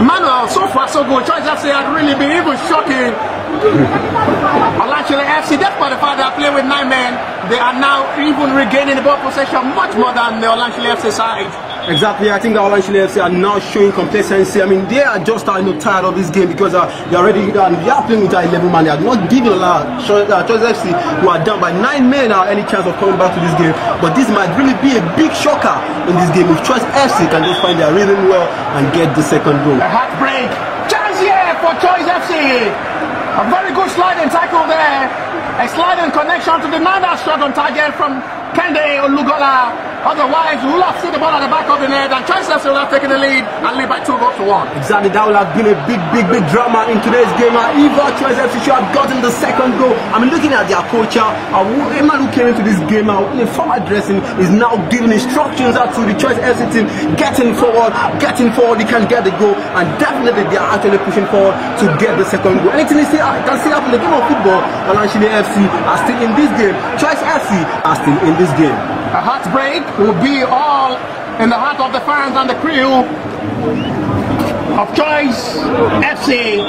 Manuel, so far so good. Choice FC had really been even shocking. Olasile FC, despite the fact they are playing with 9 men, they are now even regaining the ball possession much more than the Olasile FC side. Exactly, I think the Olasile FC are now showing complacency. I mean, they are just tired of this game because they are already done. They are playing with our 11 man. They are not giving a lot. Choice FC, who are down by 9 men, now any chance of coming back to this game. But this might really be a big shocker in this game if Choice FC can just find their rhythm well and get the second goal. A heartbreak. Chance here for Choice FC. A very good sliding tackle there. A sliding connection to the another shot on target from Kende Olugola. Otherwise, lost the ball at the back of the net, and Choice FC will have taken the lead and lead by 2 goals to 1. Exactly, that would have been a big drama in today's game. If Choice FC should have gotten the second goal, I mean, looking at their coach, a man who came into this game in a forward dressing is now giving instructions out to the Choice FC team, getting forward, they can get the goal, and definitely they are actually pushing forward to get the second goal. Anything you can see up in the game of football, Olasile FC are still in this game. Choice FC are still in this game. A heartbreak will be all in the heart of the fans and the crew of Choice FC.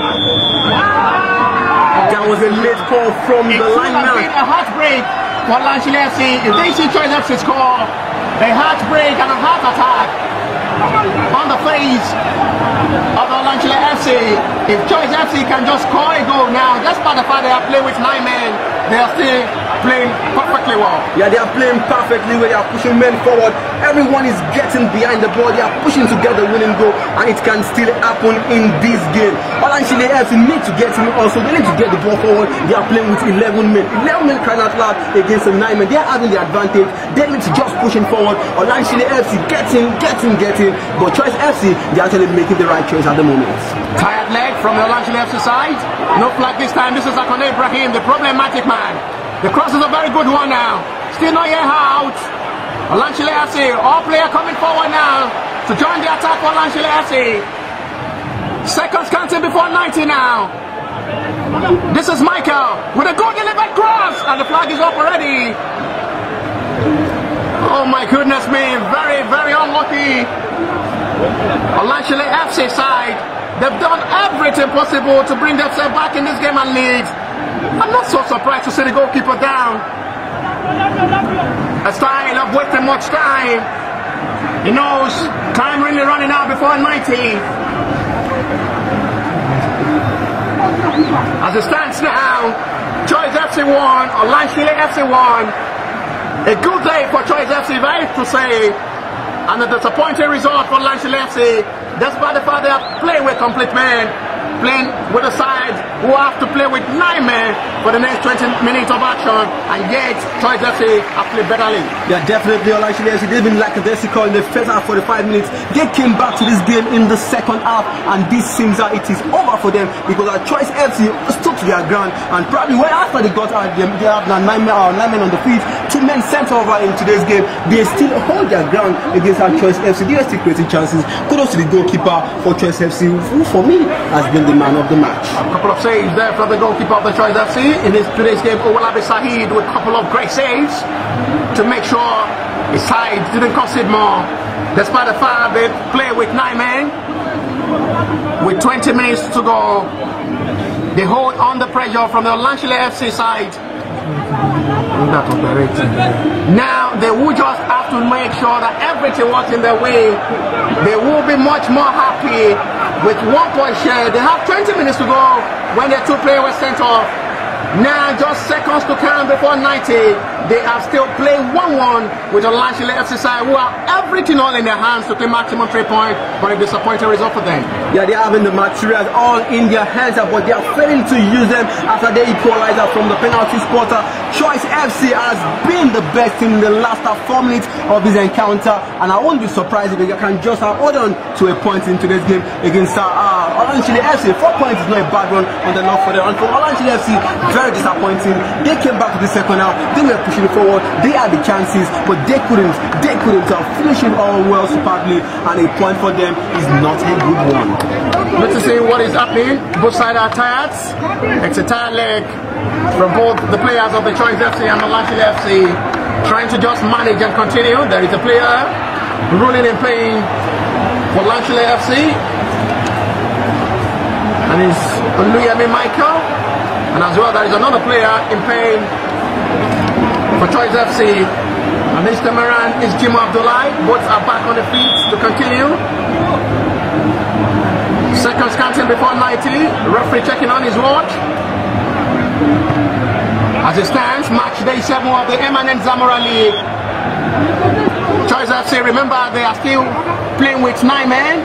That was a late call from the line now. It a heartbreak for Olasile FC. If they see Choice FC score, a heartbreak and a heart attack on the face of Olasile FC. If Choice FC can just score a goal now, despite the fact they are playing with 9 men, they are still playing perfectly well. Yeah, they are playing perfectly well. They are pushing men forward. Everyone is getting behind the ball. They are pushing to get the winning goal, and it can still happen in this game. Olasile FC need to get him also. They need to get the ball forward. They are playing with 11 men. 11 men crying out loud against the 9 men. They are having the advantage. They need to just pushing forward. Olasile FC getting. But Choice FC, they are actually making the right choice at the moment. Tired leg from the Olasile FC side. No flag this time. This is Ikenne Ibrahim, the problematic man. The cross is a very good one now. Still not yet out. Olasile FC, all player coming forward now to join the attack for Olasile FC. Seconds counting before 90 now. This is Michael with a good delivered cross, and the flag is up already. Oh my goodness me, very unlucky. Olasile FC side, they've done everything possible to bring themselves back in this game and lead. I'm not so surprised to see the goalkeeper down. a style of wasting much time. He knows time really running out before 90. As it stands now, Choice FC 1, Olasile FC 1. A good day for Choice FC, if I have to say, and a disappointing result for Olasile FC, despite the fact they are playing with complete men, playing with a side who have to play with 9 men for the next 20 minutes of action, and yet Choice FC have played betterly. Yeah, definitely Olasile FC, they've been lackadaisical in the first half, 45 minutes. They came back to this game in the second half, and this seems that it is over for them, because our Choice FC stuck to their ground, and probably when after they got out, they have now 9 men on the field, 2 men sent over in today's game. They still hold their ground against our Choice FC. They are still creating chances. Kudos to the goalkeeper for Choice FC, who for me has been the man of the match. A couple of saves there from the goalkeeper of the Choice FC in today's game, Olasile with a couple of great saves to make sure his side didn't concede more, despite the fact they play with 9 men. With 20 minutes to go, they hold on the pressure from the Olasile FC side. Now they will just have to make sure that everything works in their way. They will be much more happy with 1 point share. They have 20 minutes to go when their 2 players were sent off. Now just seconds to count before 90. They are still playing 1-1 with the Olasile FC side, who have everything all in their hands to play maximum 3 points, but a disappointing result for them. Yeah, they are having the materials all in their hands, but they are failing to use them after they equalizer from the penalty spot. Choice FC has been the best in the last 4 minutes of this encounter, and I won't be surprised if they can just hold on to a point in today's game against Olasile FC. 4 points is not a bad one on the north for them, and for Olasile FC, very disappointing. They came back to the second half, they were pushing forward, they had the chances, but they couldn't finish it all well superbly, and a point for them is not a good one. Let's see what is happening. Both sides are tired. It's a tired leg from both the players of the Choice FC and Olasile FC, trying to just manage and continue. There is a player ruling in pain for Olasile FC, and it's Oluyemi Michael, and as well there is another player in pain for Choice FC, and this time around is Jim Abdullahi. Both are back on the feet to continue. Seconds counting before 90. Referee checking on his watch. As it stands, match day 7 of the MNN Samúraí League. Choice FC, remember, they are still playing with 9 men,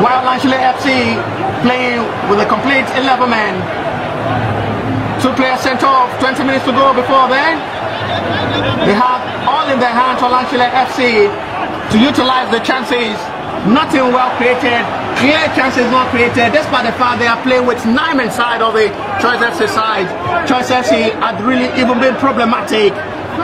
while Olasile FC playing with a complete 11 men. 2 players sent off, 20 minutes to go before then. They have all in their hands for Olasile FC to utilize the chances. Nothing well created, clear chances not created, despite the fact they are playing with 9 men side of the Choice FC side. Choice FC had really even been problematic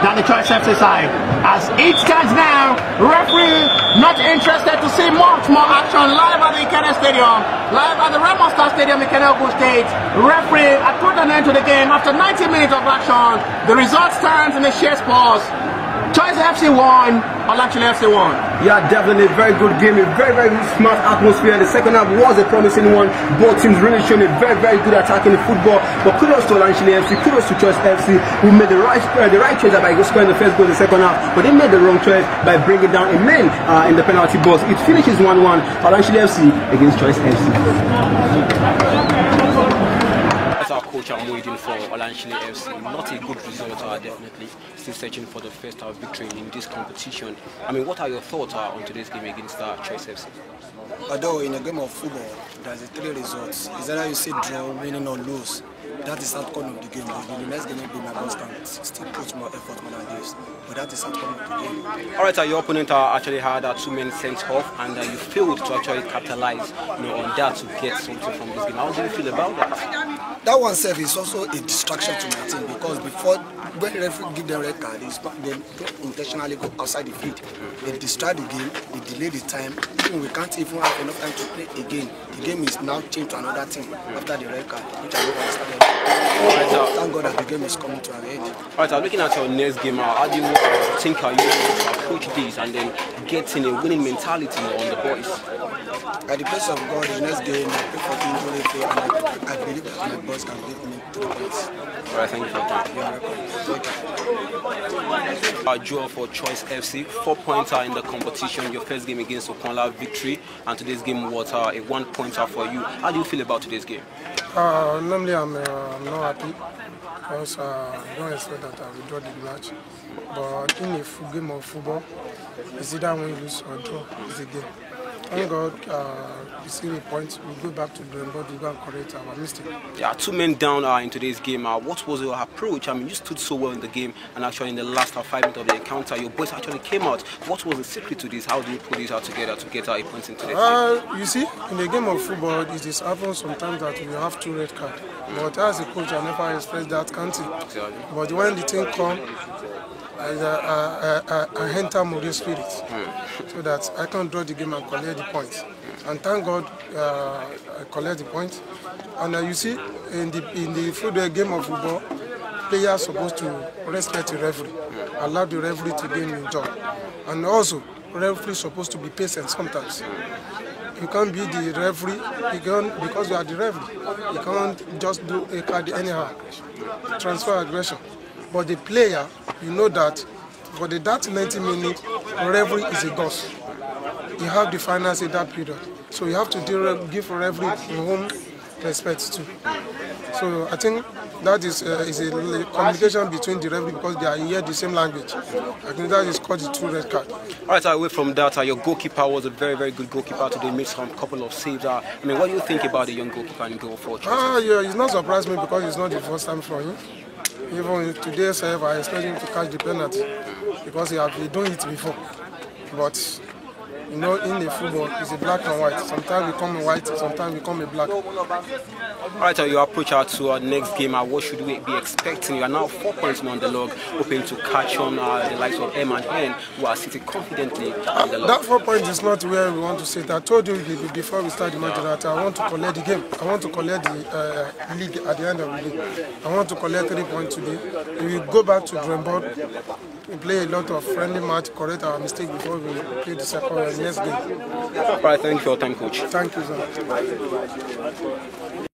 than the Choice FC side. As it stands now, referee not interested to see much more action live at the Ikenne Stadium, live at the Remo Stadium, Ikenne, Ogun State. Referee had put an end to the game after 90 minutes of action. The result stands in a share pause. Choice FC 1, Olasile FC 1. Yeah, definitely a very good game, a very smart atmosphere. The second half was a promising one. Both teams really showing a very good attacking football. But kudos to Olasile FC, kudos to Choice FC, who made the right choice by scoring the first goal in the second half. But they made the wrong choice by bringing down a man in the penalty box. It finishes 1-1. Olasile FC against Choice FC. Our coach I'm waiting for Olasile FC. Not a good result, definitely. Still searching for the first half victory in this competition. I mean, what are your thoughts on today's game against Choice FC? Although in a game of football, there's 3 results. It's either you say draw, winning or lose. That is outcome of the game. The next game will be constant. Still put more effort more than this. But that is outcome of the game. Alright, your opponent actually had 2 men sent off, and you failed to actually capitalize on that to get something from this game. How do you feel about that? That one self is also a distraction to my team, because before, when the referee give them red card, they don't intentionally go outside the field. They distract the game, they delay the time. Even we can't even have enough time to play again. The game is now changed to another team after the red card, which I don't understand. Thank God that the game is coming to an end. Alright, looking at your next game, how do you think you approach this and then getting a winning mentality on the boys? By the grace of God, the next game, I pray for injury free, and I believe that my boss can give me 3 points. Alright, thank you for that. Draw for Choice FC, 4-pointer in the competition. Your first game against Ogun victory, and today's game was a 1-pointer for you. How do you feel about today's game? Normally I'm not happy because I don't expect that I will draw the match. But in a full game of football, it's either win, lose or draw. It's a game. Thank God, we see the point. We go back to the board, we go and correct our mistake. Yeah, 2 men down in today's game. What was your approach? I mean, you stood so well in the game, and actually in the last 5 minutes of the encounter, your boys actually came out. What was the secret to this? How do you put this out together to get a point into the game? You see, in the game of football, it is happens sometimes that we have 2 red cards. But as a coach, I never expect that country. Exactly. But when the thing comes, I enter Mori's spirit so that I can draw the game and collect the points. And thank God I collect the points. And you see, in the football game of football, players are supposed to respect the referee, allow the referee to game in job. And also, referee is supposed to be patient sometimes. You can't be the referee because you are the referee. You can't just do a card anyhow, transfer aggression. But the player, you know that for that 90 minutes, referee is a boss. You have the finance in that period. So you have to give referee home respect too. So I think that is a communication between the referee because they are hear the same language. I think that is called the 2 red card. Alright, away from that, your goalkeeper was a very, very good goalkeeper today, made some couple of saves. I mean, what do you think about the young goalkeeper in goal for Choice? Yeah, it's not surprised me because it's not the first time for him. Even today, I expect him to catch the penalty because he has been doing it before. But you know, in the football, it's a black and white. Sometimes we come in white, sometimes we come in black. Alright, your approach to our next game, what should we be expecting? You are now 4 points on the log, hoping to catch on the likes of M and N, who are sitting confidently on the log. That 4 points is not where we want to sit. I told you before we start the match that I want to collect the game. I want to collect the league at the end of the league. I want to collect 3 points today. We will go back to drawing board. We play a lot of friendly match, correct our mistake before we play the next game. Alright, thank you for your time, coach. Thank you so much.